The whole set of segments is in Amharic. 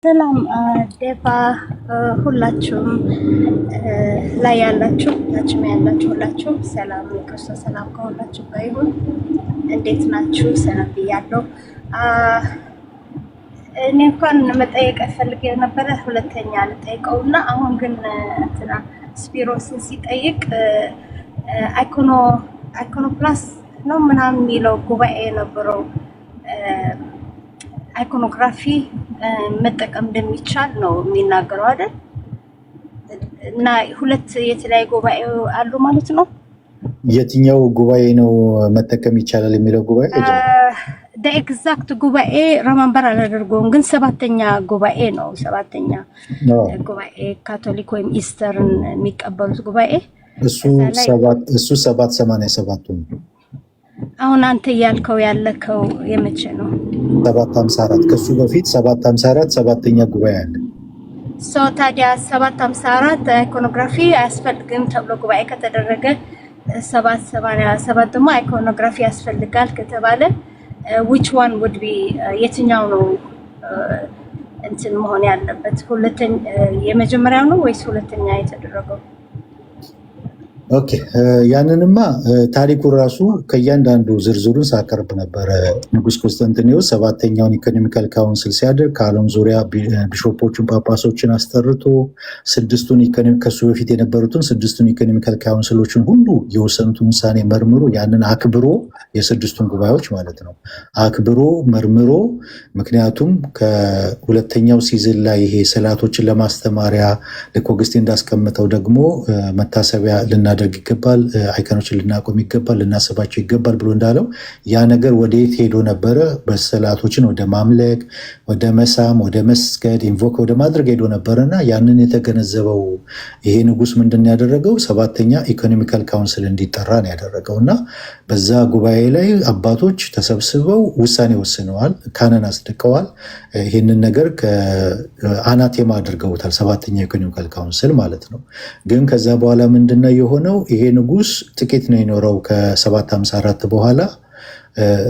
ሰላም ዴቫ ሁላችሁም ላይ ያላችሁ ሁላችሁም ሰላም የክርስቶስ ሰላም ከሁላችሁ ጋር ይሁን። እንዴት ናችሁ? ሰላም ብያለሁ። እኔ እንኳን መጠየቅ ፈልጌ ነበረ ሁለተኛ ልጠይቀውና አሁን ግን እንትና ስፒሮስን ሲጠይቅ አይኮኖፕላስ ነው ምናምን የሚለው ጉባኤ ነበረው አይኮኖግራፊ መጠቀም እንደሚቻል ነው የሚናገረው አይደል? እና ሁለት የተለያዩ ጉባኤ አሉ ማለት ነው። የትኛው ጉባኤ ነው መጠቀም ይቻላል የሚለው ጉባኤ? ኤግዛክት ጉባኤ ረማንበር አላደርገውም፣ ግን ሰባተኛ ጉባኤ ነው። ሰባተኛ ጉባኤ ካቶሊክ ወይም ኢስተርን የሚቀበሉት ጉባኤ እሱ 787 ነው። አሁን አንተ ያልከው ያለከው የመቼ ነው? 754 ከሱ በፊት 754 ሰባተኛ ጉባኤ አለ። ሰው ታዲያ 754 አይኮኖግራፊ አያስፈልግም ተብሎ ጉባኤ ከተደረገ 787 ደግሞ አይኮኖግራፊ ያስፈልጋል ከተባለ which one would be የትኛው ነው እንትን መሆን ያለበት? ሁለተኛ የመጀመሪያው ነው ወይስ ሁለተኛ የተደረገው? ኦኬ ያንንማ ታሪኩ ራሱ ከእያንዳንዱ ዝርዝሩን ሳቀርብ ነበረ። ንጉስ ኮንስታንቲኖስ ሰባተኛውን ኢኮኖሚካል ካውንስል ሲያደርግ ከዓለም ዙሪያ ቢሾፖቹን ጳጳሶችን አስጠርቶ ከሱ በፊት የነበሩትን ስድስቱን ኢኮኖሚካል ካውንስሎችን ሁሉ የወሰኑትን ውሳኔ መርምሮ ያንን አክብሮ የስድስቱን ጉባኤዎች ማለት ነው አክብሮ መርምሮ፣ ምክንያቱም ከሁለተኛው ሲዝን ላይ ይሄ ስዕላቶችን ለማስተማሪያ ልክ ኦገስቲን እንዳስቀምጠው ደግሞ መታሰቢያ ልናደርግ ይገባል፣ አይከኖችን ልናቆም ይገባል፣ ልናስባቸው ይገባል ብሎ እንዳለው ያ ነገር ወደየት ሄዶ ነበረ? በስዕላቶችን ወደ ማምለክ፣ ወደ መሳም፣ ወደ መስገድ፣ ኢንቮክ ወደ ማድረግ ሄዶ ነበረና ያንን የተገነዘበው ይሄ ንጉስ ምንድን ያደረገው? ሰባተኛ ኢኮኖሚካል ካውንስል እንዲጠራ ነው ያደረገው እና በዛ ጉባኤ ላይ አባቶች ተሰብስበው ውሳኔ ወስነዋል፣ ካነን አጽድቀዋል። ይህንን ነገር አናቴማ አድርገውታል፣ ሰባተኛ ኢኮኖሚካል ካውንስል ማለት ነው። ግን ከዛ በኋላ ምንድነው የሆነው? ይሄ ንጉስ ጥቂት ነው የኖረው። ከ754 በኋላ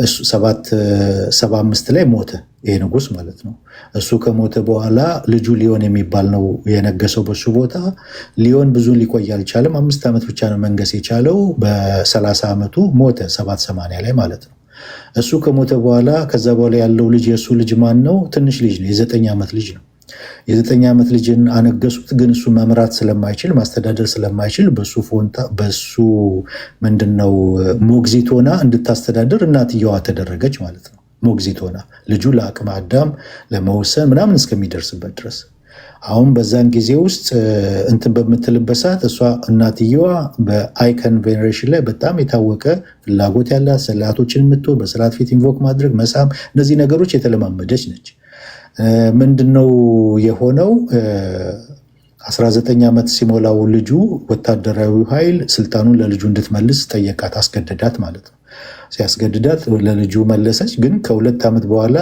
775 ላይ ሞተ ይሄ ንጉስ ማለት ነው። እሱ ከሞተ በኋላ ልጁ ሊዮን የሚባል ነው የነገሰው በሱ ቦታ። ሊዮን ብዙ ሊቆይ አልቻለም፣ 5 ዓመት ብቻ ነው መንገስ የቻለው። በ30 ዓመቱ ሞተ 780 ላይ ማለት ነው። እሱ ከሞተ በኋላ ከዛ በኋላ ያለው ልጅ የእሱ ልጅ ማን ነው? ትንሽ ልጅ ነው፣ የ9 ዓመት ልጅ ነው። የ9 ዓመት ልጅን አነገሱት። ግን እሱ መምራት ስለማይችል ማስተዳደር ስለማይችል በሱ ምንድነው ሞግዚት ሆና እንድታስተዳድር እናትየዋ ተደረገች ማለት ነው። ሞግዚት ሆና ልጁ ለአቅመ አዳም ለመወሰን ምናምን እስከሚደርስበት ድረስ። አሁን በዛን ጊዜ ውስጥ እንትን በምትልበት ሰዓት እሷ እናትየዋ በአይከን ቬኔሬሽን ላይ በጣም የታወቀ ፍላጎት ያላት፣ ስዕላቶችን የምትወድ፣ በስዕላት ፊት ኢንቮክ ማድረግ፣ መሳም፣ እነዚህ ነገሮች የተለማመደች ነች። ምንድነው የሆነው? 19 ዓመት ሲሞላው ልጁ ወታደራዊ ኃይል ስልጣኑን ለልጁ እንድትመልስ ጠየቃት፣ አስገደዳት ማለት ነው። ሲያስገድዳት ለልጁ መለሰች። ግን ከ2 ዓመት በኋላ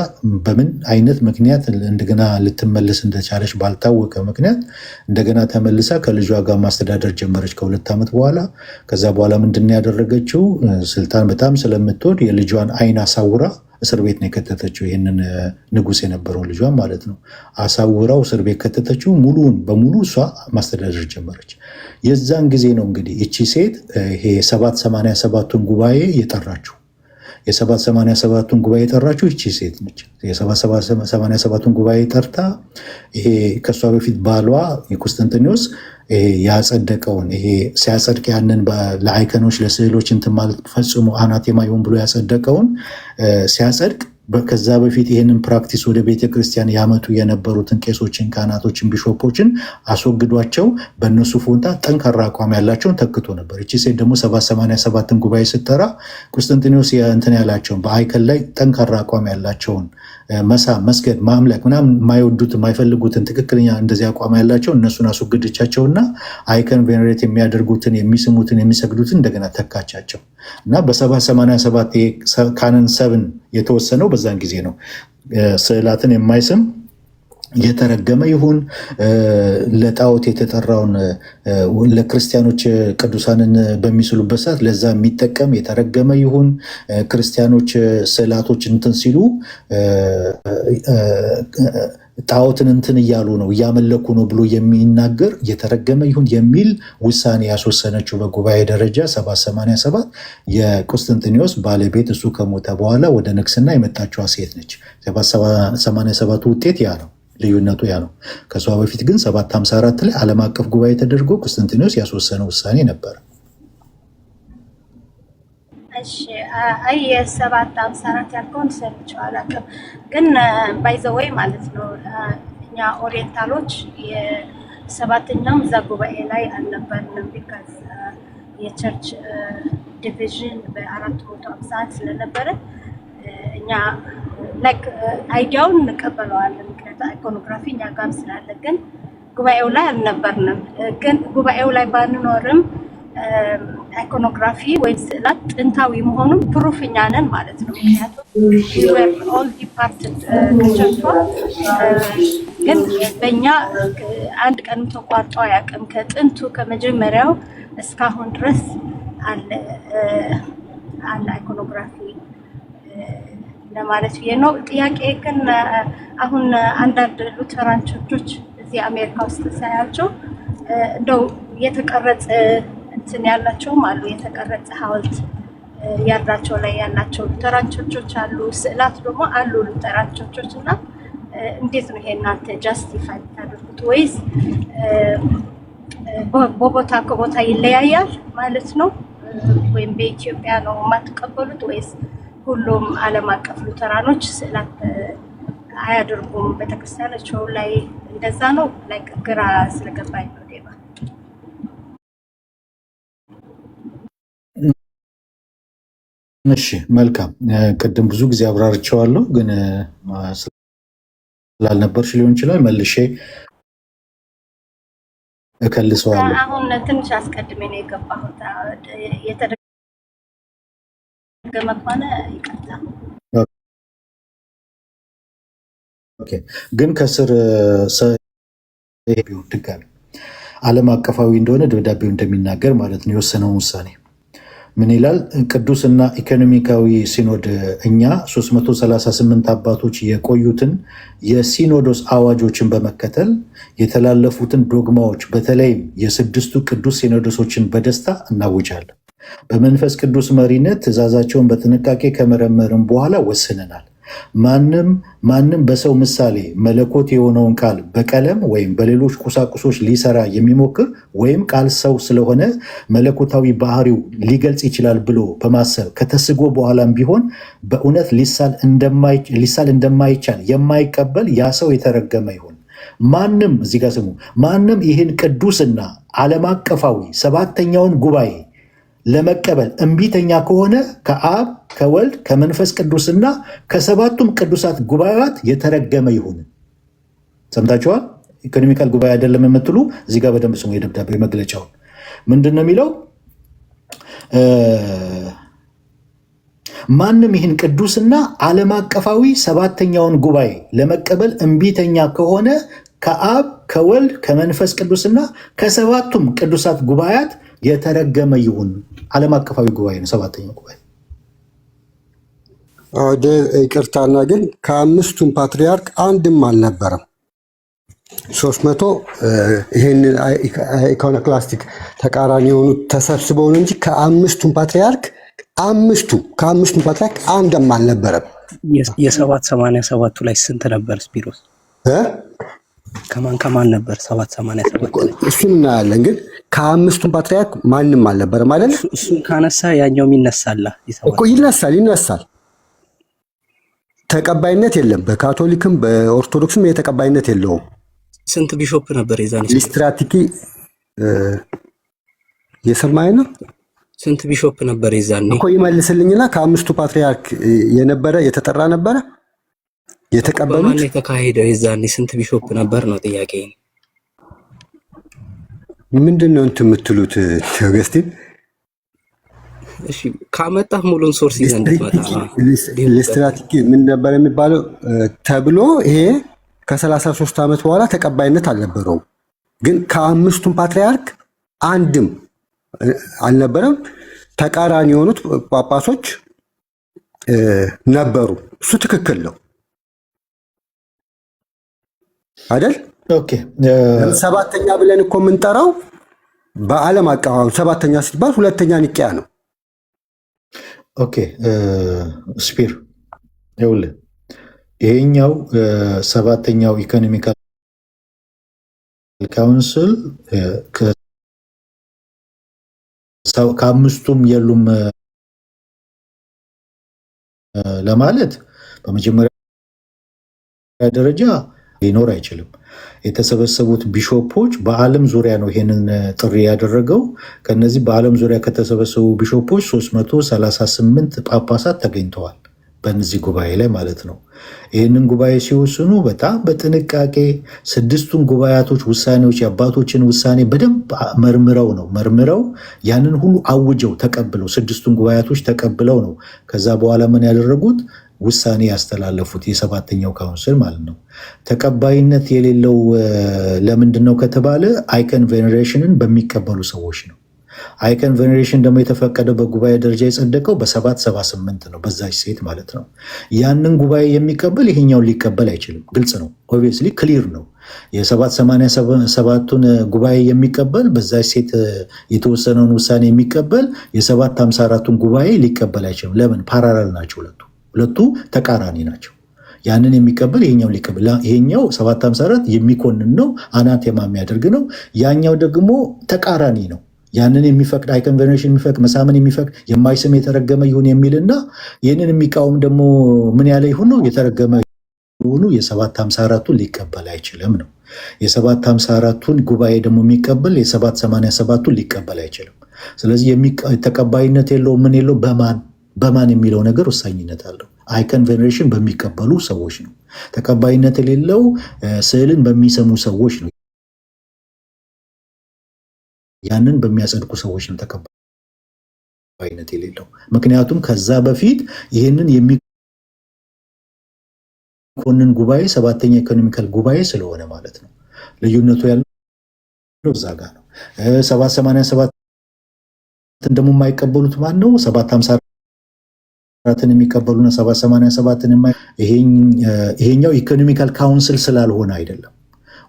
በምን አይነት ምክንያት እንደገና ልትመለስ እንደቻለች ባልታወቀ ምክንያት እንደገና ተመልሳ ከልጇ ጋር ማስተዳደር ጀመረች ከ2 ዓመት በኋላ። ከዛ በኋላ ምንድን ያደረገችው? ስልጣን በጣም ስለምትወድ የልጇን አይን አሳውራ እስር ቤት ነው የከተተችው። ይህንን ንጉስ የነበረውን ልጇን ማለት ነው አሳውራው እስር ቤት ከተተችው። ሙሉን በሙሉ እሷ ማስተዳደር ጀመረች። የዛን ጊዜ ነው እንግዲህ እቺ ሴት ይሄ 787ቱን ጉባኤ የጠራችው። የ787ቱን ጉባኤ የጠራችው እቺ ሴት ነች። የ787ቱን ጉባኤ ጠርታ ይሄ ከእሷ በፊት ባሏ የኮንስታንቲኖስ ያጸደቀውን ይሄ ሲያጸድቅ ያንን ለአይከኖች ለስዕሎች እንትን ማለት ፈጽሞ አናቴማ ይሁን ብሎ ያጸደቀውን ሲያጸድቅ ከዛ በፊት ይህንን ፕራክቲስ ወደ ቤተክርስቲያን ያመጡ የነበሩትን ቄሶችን፣ ካህናቶችን፣ ቢሾፖችን አስወግዷቸው በእነሱ ፎንታ ጠንካራ አቋም ያላቸውን ተክቶ ነበር። እቺ ሴት ደግሞ 787ን ጉባኤ ስትጠራ ኮንስታንቲኖስ እንትን ያላቸውን በአይከን ላይ ጠንካራ አቋም ያላቸውን መሳም፣ መስገድ፣ ማምለክ ምናምን የማይወዱት የማይፈልጉትን ትክክለኛ እንደዚህ አቋም ያላቸው እነሱን አስወግደቻቸውና አይከን ቬኔሬት የሚያደርጉትን የሚስሙትን የሚሰግዱትን እንደገና ተካቻቸው እና በ787 ካነን 7 የተወሰነው በዛን ጊዜ ነው። ስዕላትን የማይስም የተረገመ ይሁን፣ ለጣዖት የተጠራውን ለክርስቲያኖች ቅዱሳንን በሚስሉበት ሰዓት ለዛ የሚጠቀም የተረገመ ይሁን፣ ክርስቲያኖች ስዕላቶች እንትን ሲሉ ጣዖትን እንትን እያሉ ነው እያመለኩ ነው ብሎ የሚናገር የተረገመ ይሁን የሚል ውሳኔ ያስወሰነችው በጉባኤ ደረጃ 787 የቁስጥንጥኔዎስ ባለቤት እሱ ከሞተ በኋላ ወደ ንግስና የመጣችዋ ሴት ነች። 787 ውጤት ያ ነው። ልዩነቱ ያ ነው። ከሷ በፊት ግን 754 ላይ ዓለም አቀፍ ጉባኤ ተደርጎ ቁስጥንጥኔዎስ ያስወሰነው ውሳኔ ነበር። እሺ አይ 754 ያልከውን ሰምቼው አላውቅም፣ ግን ባይዘወይ ማለት ነው እኛ ኦሪየንታሎች የሰባተኛው እዛ ጉባኤ ላይ አልነበርንም። ቢካዝ የቸርች ዲቪዥን በ451 ስለነበረ እኛ ላይክ አይዲያውን እንቀበለዋለን፣ ምክንያቱም አይኮኖግራፊ እኛ ጋር ስላለ፣ ግን ጉባኤው ላይ አልነበርንም። ግን ጉባኤው ላይ ባንኖርም አይኮኖግራፊ ወይም ስዕላት ጥንታዊ መሆኑን ፕሩፍ እኛ ነን ማለት ነው። ምክንያቱም ኦል ዲፓርትድ ከቸርቿ፣ ግን በእኛ አንድ ቀንም ተቋርጦ አያውቅም። ከጥንቱ ከመጀመሪያው እስካሁን ድረስ አለ አይኮኖግራፊ ለማለት ብዬ ነው። ጥያቄ ግን አሁን አንዳንድ ሉተራን ቸርቾች እዚህ አሜሪካ ውስጥ ሳያቸው እንደው የተቀረጸ እንትን ያላቸውም አሉ፣ የተቀረጸ ሐውልት ያላቸው ላይ ያላቸው ሉተራን ቸርቾች አሉ፣ ስዕላት ደግሞ አሉ ሉተራን ቸርቾች። እና እንዴት ነው ይሄ እናንተ ጃስቲፋይ ታደርጉት? ወይስ በቦታ ከቦታ ይለያያል ማለት ነው? ወይም በኢትዮጵያ ነው የማትቀበሉት? ወይስ ሁሉም ዓለም አቀፍ ሉተራኖች ስዕላት አያደርጉም ቤተክርስቲያናቸው ላይ? እንደዛ ነው። ላይ ግራ ስለገባኝ ነው። ዴባ እሺ መልካም። ቅድም ብዙ ጊዜ አብራርቸዋለሁ፣ ግን ስላልነበርሽ ሊሆን ይችላል መልሼ እከልሰዋለሁ። አሁን ትንሽ አስቀድሜ ነው የገባሁት። የተደገመ ከሆነ ይቅርታ። ኦኬ። ግን ከስር ቢሆን ድጋሚ ዓለም አቀፋዊ እንደሆነ ደብዳቤው እንደሚናገር ማለት ነው የወሰነውን ውሳኔ ምን ይላል? ቅዱስና ኢኮኖሚካዊ ሲኖድ እኛ 338 አባቶች የቆዩትን የሲኖዶስ አዋጆችን በመከተል የተላለፉትን ዶግማዎች በተለይም የስድስቱ ቅዱስ ሲኖዶሶችን በደስታ እናውጃለን። በመንፈስ ቅዱስ መሪነት ትእዛዛቸውን በጥንቃቄ ከመረመርን በኋላ ወስነናል። ማንም በሰው ምሳሌ መለኮት የሆነውን ቃል በቀለም ወይም በሌሎች ቁሳቁሶች ሊሰራ የሚሞክር ወይም ቃል ሰው ስለሆነ መለኮታዊ ባህሪው ሊገልጽ ይችላል ብሎ በማሰብ ከተስጎ በኋላም ቢሆን በእውነት ሊሳል እንደማይቻል የማይቀበል ያ ሰው የተረገመ ይሁን። ማንም እዚህ ጋር ስሙ፣ ማንም ይህን ቅዱስና ዓለም አቀፋዊ ሰባተኛውን ጉባኤ ለመቀበል እምቢተኛ ከሆነ ከአብ ከወልድ ከመንፈስ ቅዱስና ከሰባቱም ቅዱሳት ጉባኤያት የተረገመ ይሁን። ሰምታችኋል? ኢኮኖሚካል ጉባኤ አይደለም የምትሉ እዚህ ጋር በደንብ ስሙ። የደብዳቤ መግለጫውን ምንድን ነው የሚለው? ማንም ይህን ቅዱስና ዓለም አቀፋዊ ሰባተኛውን ጉባኤ ለመቀበል እምቢተኛ ከሆነ ከአብ ከወልድ ከመንፈስ ቅዱስና ከሰባቱም ቅዱሳት ጉባኤያት የተረገመ ይሁን። ዓለም አቀፋዊ ጉባኤ ነው ሰባተኛው ጉባኤ። ይቅርታና ግን ከአምስቱም ፓትሪያርክ አንድም አልነበረም። 300 ይህንን ኢኮኖክላስቲክ ተቃራኒ የሆኑት ተሰብስበው ነው እንጂ ከአምስቱም ፓትሪያርክ አንድም አልነበረም። የ787 ላይ ስንት ነበር ስፒሮስ? ከማን ነበር 787? እሱን እናያለን። ግን ከአምስቱም ፓትሪያርክ ማንም አልነበረም አይደል? እሱን ካነሳ ያኛውም ይነሳል እኮ ይነሳል። ተቀባይነት የለም። በካቶሊክም በኦርቶዶክስም የተቀባይነት የለውም። ስንት ቢሾፕ ነበር የዛኔ? ሊስትራቲኪ የሰማይ ነው። ስንት ቢሾፕ ነበር የዛኔ? እኮ ይመልስልኝና ከአምስቱ ፓትሪያርክ የነበረ የተጠራ ነበረ የተቀበሉት። በማን የተካሄደው የዛኔ ስንት ቢሾፕ ነበር ነው ጥያቄ። ምንድነው እንትን የምትሉት ኦገስቲን? እሺ ካመጣህ ሙሉን ሶርስ ይዘን እንድትመጣ። ሊስትራቲኪ ምን ነበር የሚባለው ተብሎ ይሄ ከ33 ዓመት በኋላ ተቀባይነት አልነበረውም። ግን ከአምስቱም ፓትርያርክ አንድም አልነበረም። ተቃራኒ የሆኑት ጳጳሶች ነበሩ። እሱ ትክክል ነው አይደል? ኦኬ ሰባተኛ ብለን እኮ የምንጠራው በዓለም አቀፍ ሰባተኛ ሲባል ሁለተኛ ኒቅያ ነው። ኦኬ ስፒር ይኸውልህ ይሄኛው ሰባተኛው ኢኮኖሚካል ካውንስል ከአምስቱም የሉም ለማለት በመጀመሪያ ደረጃ ሊኖር አይችልም። የተሰበሰቡት ቢሾፖች በዓለም ዙሪያ ነው ይሄንን ጥሪ ያደረገው። ከነዚህ በዓለም ዙሪያ ከተሰበሰቡ ቢሾፖች 338 ጳጳሳት ተገኝተዋል በእነዚህ ጉባኤ ላይ ማለት ነው። ይህንን ጉባኤ ሲወስኑ በጣም በጥንቃቄ ስድስቱን ጉባኤያቶች ውሳኔዎች የአባቶችን ውሳኔ በደንብ መርምረው ያንን ሁሉ አውጀው ተቀብለው ስድስቱን ጉባኤያቶች ተቀብለው ነው ከዛ በኋላ ምን ያደረጉት ውሳኔ ያስተላለፉት የሰባተኛው ካውንስል ማለት ነው። ተቀባይነት የሌለው ለምንድን ነው ከተባለ አይከን ቬኔሬሽንን በሚቀበሉ ሰዎች ነው። አይከን ቬኔሬሽን ደግሞ የተፈቀደው በጉባኤ ደረጃ የጸደቀው በ778 ነው፣ በዛች ሴት ማለት ነው። ያንን ጉባኤ የሚቀበል ይሄኛውን ሊቀበል አይችልም። ግልጽ ነው፣ ኦብቪየስሊ ክሊር ነው። የ787ቱን ጉባኤ የሚቀበል በዛች ሴት የተወሰነውን ውሳኔ የሚቀበል የ754ቱን ጉባኤ ሊቀበል አይችልም። ለምን? ፓራላል ናቸው፣ ሁለቱ ተቃራኒ ናቸው። ያንን የሚቀበል ይሄኛው ሊቀበል፣ ይሄኛው 754 የሚኮንን ነው፣ አናቴማ የሚያደርግ ነው። ያኛው ደግሞ ተቃራኒ ነው። ያንን የሚፈቅድ አይከን ቬኔሬሽን የሚፈቅድ መሳምን የሚፈቅድ የማይስም የተረገመ ይሁን የሚልና ይህንን የሚቃወም ደግሞ ምን ያለ ይሁን ነው የተረገመ ይሁኑ የ754ቱን ሊቀበል አይችልም ነው። የ754ቱን ጉባኤ ደግሞ የሚቀበል የ787ቱን ሊቀበል አይችልም። ስለዚህ ተቀባይነት የለው ምን የለው በማን የሚለው ነገር ወሳኝነት አለው። አይከን ቬኔሬሽን በሚቀበሉ ሰዎች ነው። ተቀባይነት የሌለው ስዕልን በሚሰሙ ሰዎች ነው። ያንን በሚያጸድቁ ሰዎች ነው ተቀባይነት የሌለው። ምክንያቱም ከዛ በፊት ይህንን የሚኮንን ጉባኤ ሰባተኛ ኢኮኖሚካል ጉባኤ ስለሆነ ማለት ነው። ልዩነቱ ያለው እዛ ጋር ነው። 787ን ደግሞ የማይቀበሉት ማን ነው? 754ን የሚቀበሉና 787ን ይሄኛው ኢኮኖሚካል ካውንስል ስላልሆነ አይደለም፣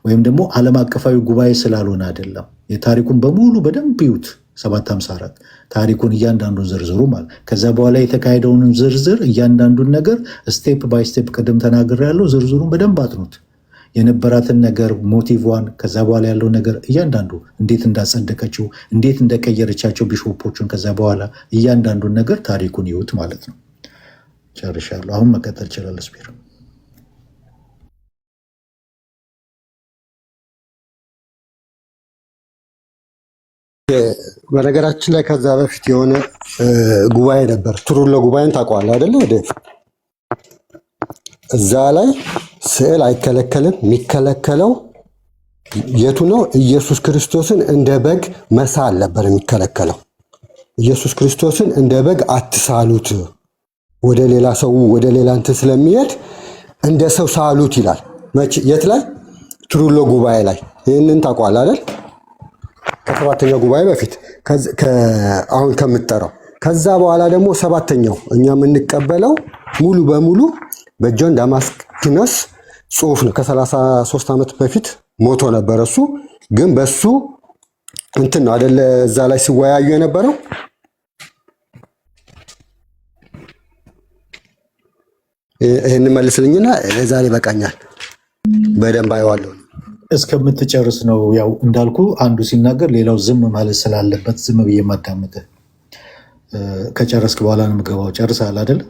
ወይም ደግሞ ዓለም አቀፋዊ ጉባኤ ስላልሆነ አይደለም። የታሪኩን በሙሉ በደንብ ይዩት። 754 ታሪኩን እያንዳንዱን ዝርዝሩ ማለት ከዛ በኋላ የተካሄደውን ዝርዝር እያንዳንዱን ነገር ስቴፕ ባይ ስቴፕ ቅድም ተናግሬ ያለው ዝርዝሩን በደንብ አጥኑት። የነበራትን ነገር ሞቲቭዋን፣ ከዛ በኋላ ያለው ነገር እያንዳንዱ እንዴት እንዳጸደቀችው፣ እንዴት እንደቀየረቻቸው ቢሾፖቹን፣ ከዛ በኋላ እያንዳንዱን ነገር ታሪኩን ይዩት ማለት ነው። ጨርሻለሁ። አሁን መቀጠል ይችላል ስፒር። በነገራችን ላይ ከዛ በፊት የሆነ ጉባኤ ነበር። ትሩሎ ጉባኤን ታውቀዋለህ አይደለ? እዛ ላይ ስዕል አይከለከልም። የሚከለከለው የቱ ነው? ኢየሱስ ክርስቶስን እንደ በግ መሳል ነበር የሚከለከለው። ኢየሱስ ክርስቶስን እንደ በግ አትሳሉት፣ ወደ ሌላ ሰው ወደ ሌላ እንትን ስለሚሄድ እንደ ሰው ሳሉት ይላል። የት ላይ? ትሩሎ ጉባኤ ላይ። ይህንን ታውቀዋለህ አይደል? ከሰባተኛው ጉባኤ በፊት አሁን ከምጠራው። ከዛ በኋላ ደግሞ ሰባተኛው እኛ የምንቀበለው ሙሉ በሙሉ በጆን ዳማስኪኖስ ጽሑፍ ነው። ከ33 ዓመት በፊት ሞቶ ነበር እሱ። ግን በሱ እንትን ነው አይደለ እዛ ላይ ሲወያዩ የነበረው። ይህን መልስልኝና ዛሬ በቃኛል፣ በደንብ አየዋለሁ። እስከምትጨርስ ነው ያው እንዳልኩ፣ አንዱ ሲናገር ሌላው ዝም ማለት ስላለበት ዝም ብዬ ማዳመጥ። ከጨረስክ በኋላ ነው የምገባው። ጨርሰሃል አይደል?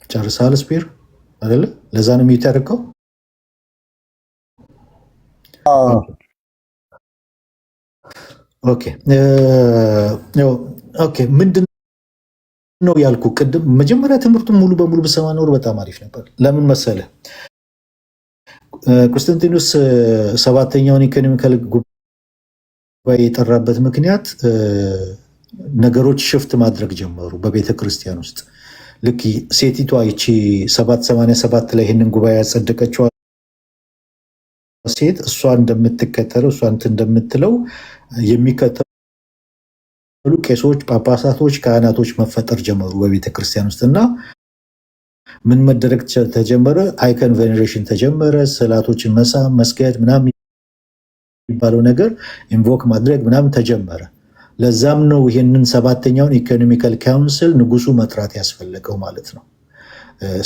ጨርሰሃል ስፒር አይደል? ለዛ ነው የሚታረቀው። ኦኬ ምንድን ነው ያልኩ ቅድም? መጀመሪያ ትምህርቱን ሙሉ በሙሉ ብሰማ ኖር በጣም አሪፍ ነበር። ለምን መሰለ? ቆስጠንጢኖስ ሰባተኛውን ኢኮኖሚካል የጠራበት ምክንያት ነገሮች ሽፍት ማድረግ ጀመሩ በቤተ ክርስቲያን ውስጥ። ልክ ሴቲቷ ይቺ 787 ላይ ይህንን ጉባኤ ያጸደቀችው ሴት እሷ እንደምትከተለው እሷ እንደምትለው የሚከተሉ ቄሶች፣ ጳጳሳቶች፣ ካህናቶች መፈጠር ጀመሩ በቤተ ክርስቲያን ውስጥ እና ምን መደረግ ተጀመረ? አይከን ቬኔሬሽን ተጀመረ። ስዕላቶችን መሳም፣ መስገድ ምናምን የሚባለው ነገር ኢንቮክ ማድረግ ምናምን ተጀመረ። ለዛም ነው ይህንን 7ኛውን ኢኮኖሚካል ካውንስል ንጉሱ መጥራት ያስፈለገው ማለት ነው።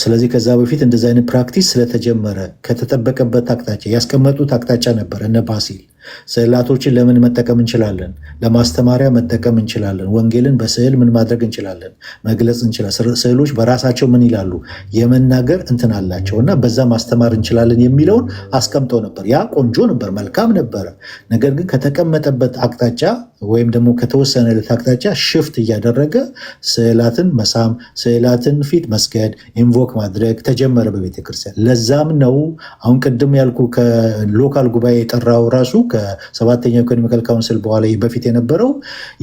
ስለዚህ ከዛ በፊት እንደዚህ አይነት ፕራክቲስ ስለተጀመረ ከተጠበቀበት አቅጣጫ ያስቀመጡት አቅጣጫ ነበር። እነ ባሲል ስዕላቶችን ለምን መጠቀም እንችላለን? ለማስተማሪያ መጠቀም እንችላለን። ወንጌልን በስዕል ምን ማድረግ እንችላለን? መግለጽ እንችላለን። ስዕሎች በራሳቸው ምን ይላሉ? የመናገር እንትን አላቸው እና በዛ ማስተማር እንችላለን የሚለውን አስቀምጠው ነበር። ያ ቆንጆ ነበር፣ መልካም ነበረ። ነገር ግን ከተቀመጠበት አቅጣጫ ወይም ደግሞ ከተወሰነለት አቅጣጫ ሽፍት እያደረገ ስዕላትን መሳም፣ ስዕላትን ፊት መስገድ፣ ኢንቮክ ማድረግ ተጀመረ በቤተክርስቲያን። ለዛም ነው አሁን ቅድም ያልኩ ከሎካል ጉባኤ የጠራው ራሱ ከ7ኛው ኢኮኖሚካል ካውንስል በኋላ በፊት የነበረው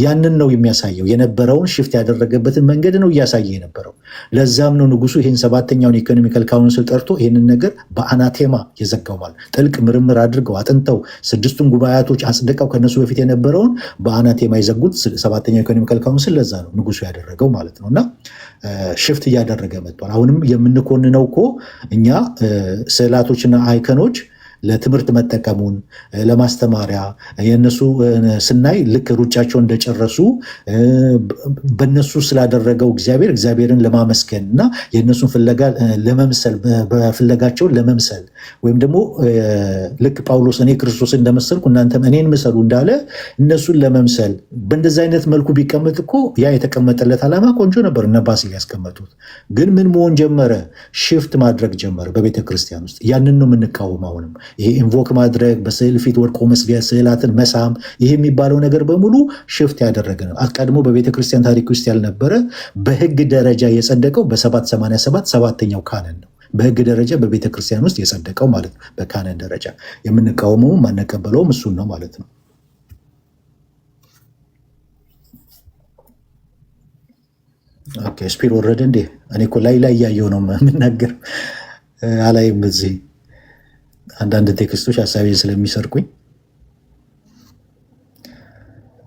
ያንን ነው የሚያሳየው። የነበረውን ሽፍት ያደረገበትን መንገድ ነው እያሳየ የነበረው። ለዛም ነው ንጉሱ ይህን 7ኛውን ኢኮኖሚካል ካውንስል ጠርቶ ይህንን ነገር በአናቴማ የዘጋው። ማለት ጥልቅ ምርምር አድርገው አጥንተው 6ቱን ጉባኤያቶች አጽድቀው ከነሱ በፊት የነበረውን በአናቴማ የዘጉት 7ኛው ኢኮኖሚካል ካውንስል ለዛ ነው ንጉሱ ያደረገው ማለት ነው። እና ሽፍት እያደረገ መጥቷል። አሁንም የምንኮንነው እኮ እኛ ስዕላቶችና አይከኖች ለትምህርት መጠቀሙን ለማስተማሪያ የነሱ ስናይ ልክ ሩጫቸው እንደጨረሱ በነሱ ስላደረገው እግዚአብሔርን ለማመስገን እና የነሱን ፍለጋ ለመምሰል በፍለጋቸውን ለመምሰል ወይም ደግሞ ልክ ጳውሎስ እኔ ክርስቶስ እንደመሰልኩ እናንተም እኔን ምሰሉ እንዳለ እነሱን ለመምሰል በእንደዚህ አይነት መልኩ ቢቀመጥ እኮ ያ የተቀመጠለት ዓላማ ቆንጆ ነበር። እነ ባሲል ያስቀመጡት ግን ምን መሆን ጀመረ? ሽፍት ማድረግ ጀመረ በቤተ ክርስቲያን ውስጥ። ያንን ነው የምንቃወመው አሁንም። ይሄ ኢንቮክ ማድረግ፣ በስዕል ፊት ወድቆ መስገድ፣ ስዕላትን መሳም፣ ይሄ የሚባለው ነገር በሙሉ ሽፍት ያደረገ ነው። አስቀድሞ በቤተ ክርስቲያን ታሪክ ውስጥ ያልነበረ በህግ ደረጃ የጸደቀው በ787 7ኛው ካነን ነው። በህግ ደረጃ በቤተ ክርስቲያን ውስጥ የጸደቀው ማለት ነው። በካነን ደረጃ የምንቃወመውም ማንቀበለውም እሱን ነው ማለት ነው። ኦኬ ስፒር ወረደ እንዴ? እኔ እኮ ላይ እያየው ነው የምናገር አላይም እዚህ አንዳንድ ቴክስቶች ሀሳቤ ስለሚሰርቁኝ።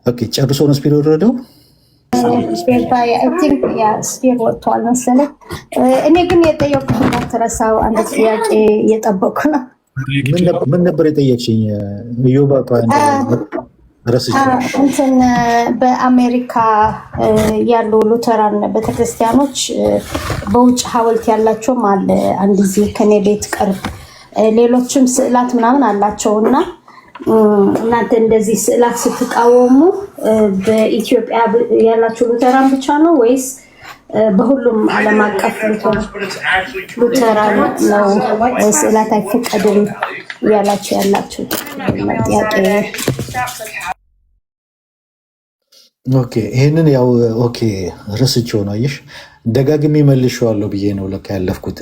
ኦኬ ጨርሶ ነው ስፒር ወረደው። ስፒር ወጥቷል መሰለኝ። እኔ ግን የጠየኩት እንዳትረሳው አንድ ጥያቄ እየጠበኩ ነው። ምን ነበር የጠየቅሽኝ? ዮባ እንትን በአሜሪካ ያሉ ሉተራን ቤተክርስቲያኖች በውጭ ሐውልት ያላቸውም አለ። አንድ ጊዜ ከኔ ቤት ቅርብ ሌሎችም ስዕላት ምናምን አላቸው እና እናንተ እንደዚህ ስዕላት ስትቃወሙ በኢትዮጵያ ያላችሁ ሉተራን ብቻ ነው ወይስ በሁሉም ዓለም አቀፍ ሉተራን ነው ስዕላት አይፈቀድም እያላችሁ ያላችሁ? ጥያቄ። ኦኬ ይህንን ያው ኦኬ ረስቼው ነው። አየሽ ደጋግሜ መልሼዋለሁ ብዬ ነው ለካ ያለፍኩት።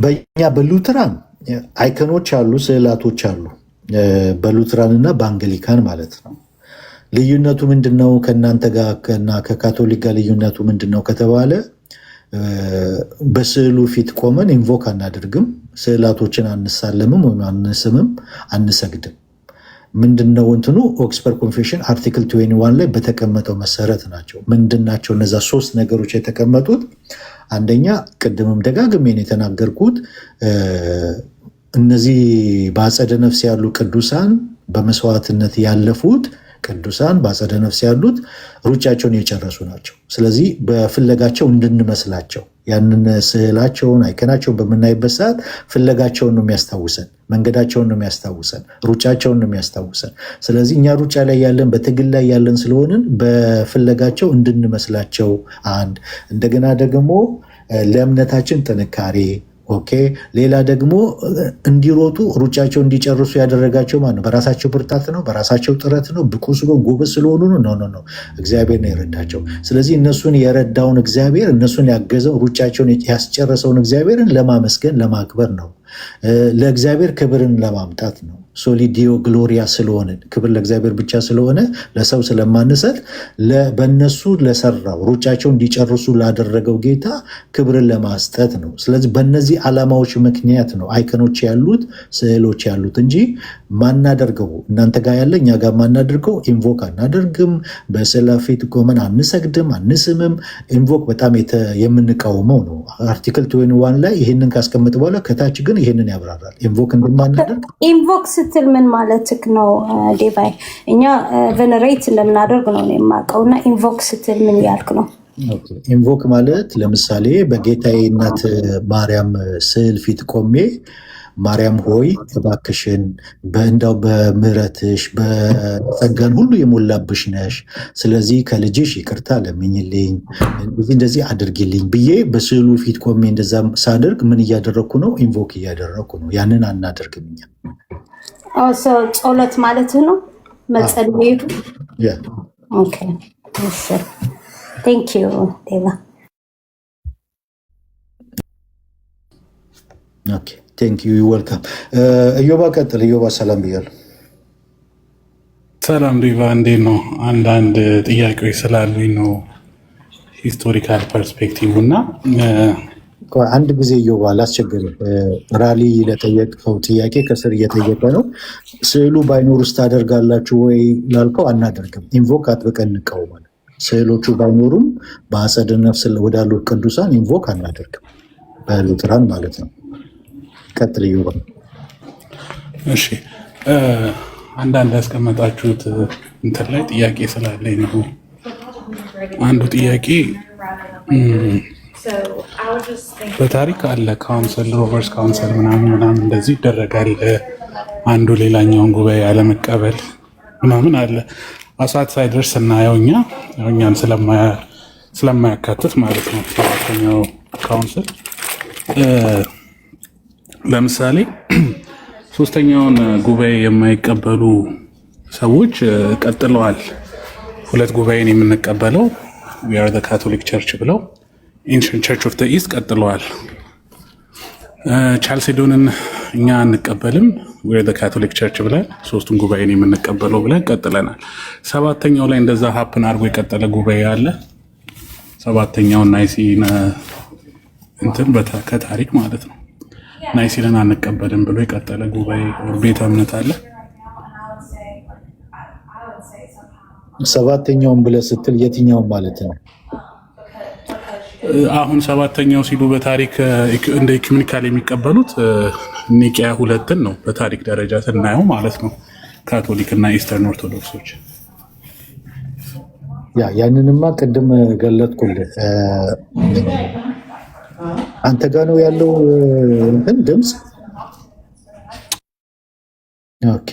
በኛ በሉትራን አይከኖች አሉ፣ ስዕላቶች አሉ። በሉትራን እና በአንግሊካን ማለት ነው። ልዩነቱ ምንድን ነው? ከእናንተ ጋር እና ከካቶሊክ ጋር ልዩነቱ ምንድን ነው ከተባለ በስዕሉ ፊት ቆመን ኢንቮክ አናደርግም፣ ስዕላቶችን አንሳለምም ወይም አንስምም፣ አንሰግድም። ምንድነው እንትኑ ኦክስፐርድ ኮንፌሽን አርቲክል 21 ላይ በተቀመጠው መሰረት ናቸው። ምንድናቸው እነዛ 3 ነገሮች የተቀመጡት? አንደኛ ቅድምም ደጋግሜን የተናገርኩት እነዚህ በአጸደ ነፍስ ያሉ ቅዱሳን በመስዋዕትነት ያለፉት ቅዱሳን በአጸደ ነፍስ ያሉት ሩጫቸውን የጨረሱ ናቸው። ስለዚህ በፍለጋቸው እንድንመስላቸው ያንን ስዕላቸውን አይከናቸውን በምናይበት ሰዓት ፍለጋቸውን ነው የሚያስታውሰን፣ መንገዳቸውን ነው የሚያስታውሰን፣ ሩጫቸውን ነው የሚያስታውሰን። ስለዚህ እኛ ሩጫ ላይ ያለን በትግል ላይ ያለን ስለሆንን በፍለጋቸው እንድንመስላቸው አንድ እንደገና ደግሞ ለእምነታችን ጥንካሬ ኦኬ። ሌላ ደግሞ እንዲሮጡ ሩጫቸው እንዲጨርሱ ያደረጋቸው ማን ነው? በራሳቸው ብርታት ነው? በራሳቸው ጥረት ነው? ብቁ ስለሆኑ ጎበዝ ስለሆኑ ነው? ኖ እግዚአብሔር ነው የረዳቸው። ስለዚህ እነሱን የረዳውን እግዚአብሔር እነሱን ያገዘው ሩጫቸውን ያስጨረሰውን እግዚአብሔርን ለማመስገን ለማክበር ነው። ለእግዚአብሔር ክብርን ለማምጣት ነው። ሶሊዲዮ ግሎሪያ ስለሆነ ክብር ለእግዚአብሔር ብቻ ስለሆነ ለሰው ስለማንሰጥ በእነሱ ለሰራው ሩጫቸው እንዲጨርሱ ላደረገው ጌታ ክብርን ለማስጠት ነው። ስለዚህ በእነዚህ ዓላማዎች ምክንያት ነው አይከኖች ያሉት ስዕሎች ያሉት እንጂ ማናደርገው እናንተ ጋር ያለ እኛ ጋር ማናደርገው ኢንቮክ አናደርግም። በስዕል ፊት ቆመን አንሰግድም፣ አንስምም። ኢንቮክ በጣም የምንቃወመው ነው። አርቲክል 21 ላይ ይህንን ካስቀምጥ በኋላ ከታች ግን ይህንን ያብራራል። ኢንቮክ እንደማናደርግ ኢንቮክ ስትል ምን ማለትክ ነው ዴቫይ? እኛ ቬነሬት እንደምናደርግ ነው የማውቀው እና ኢንቮክ ስትል ምን ያልክ ነው? ኢንቮክ ማለት ለምሳሌ በጌታዬ እናት ማርያም ስዕል ፊት ቆሜ ማርያም ሆይ እባክሽን በእንዳው በምሕረትሽ በጸጋን ሁሉ የሞላብሽ ነሽ፣ ስለዚህ ከልጅሽ ይቅርታ ለምኝልኝ፣ እንደዚህ አድርጊልኝ ብዬ በስዕሉ ፊት ቆሜ እንደዛ ሳደርግ ምን እያደረግኩ ነው? ኢንቮክ እያደረግኩ ነው። ያንን አናደርግም እኛ። ጸሎት ማለት ነው መጸለዩ። ኦኬ እሺ፣ ቴንክ ዩ ዴቫ። ኦኬ ቴንክ ዩ ወልካም። እዮባ ቀጥል። እዮባ ሰላም ብያለሁ። ሰላም ዴቫ፣ እንዴት ነው? አንዳንድ ጥያቄዎች ስላሉኝ ነው ሂስቶሪካል ፐርስፔክቲቭ እና አንድ ጊዜ እዮባ ላስቸግር። ራሊ ለጠየቀው ጥያቄ ከስር እየጠየቀ ነው። ስዕሉ ባይኖር ውስጥ ታደርጋላችሁ ወይ ላልከው አናደርግም። ኢንቮክ አጥብቀን እንቃወማለን። ስዕሎቹ ባይኖሩም በአጸደ ነፍስ ወዳሉት ቅዱሳን ኢንቮክ አናደርግም፣ በሉትራን ማለት ነው። ቀጥል እዮባ። እሺ፣ አንዳንድ ያስቀመጣችሁት እንትን ላይ ጥያቄ ስላለኝ ነው። አንዱ ጥያቄ በታሪክ አለ ካውንስል፣ ሮቨርስ ካውንስል ምናምን እንደዚህ ይደረጋል። አንዱ ሌላኛውን ጉባኤ ያለመቀበል ምናምን አለ። አሳት ሳይደርስ ስናየው እኛን ስለማያካትት ማለት ነው። ሰባተኛው ካውንስል ለምሳሌ ሶስተኛውን ጉባኤ የማይቀበሉ ሰዎች ቀጥለዋል። ሁለት ጉባኤን የምንቀበለው we are the Catholic Church ብለው Ancient Church of the East ቀጥለዋል። ቻልሲዶንን እኛ አንቀበልም we are the Catholic Church ብለን ሶስቱን ጉባኤን የምንቀበለው ብለን ቀጥለናል። ሰባተኛው ላይ እንደዛ ሀፕን አድርጎ የቀጠለ ጉባኤ አለ። ሰባተኛውን ናይሲን እንትን ከታሪክ ማለት ነው ናይሲንን አንቀበልም ብሎ የቀጠለ ጉባኤ ቤተ እምነት አለ። ሰባተኛውን ብለህ ስትል የትኛውን ማለት ነው? አሁን ሰባተኛው ሲሉ በታሪክ እንደ ኢኩሜኒካል የሚቀበሉት ኒቂያ 2ን ነው በታሪክ ደረጃ ስናየው ማለት ነው። ካቶሊክ እና ኢስተርን ኦርቶዶክሶች ያንንማ ቅድም ገለጥኩልህ። አንተ ጋ ነው ያለው እንትን ድምፅ። ኦኬ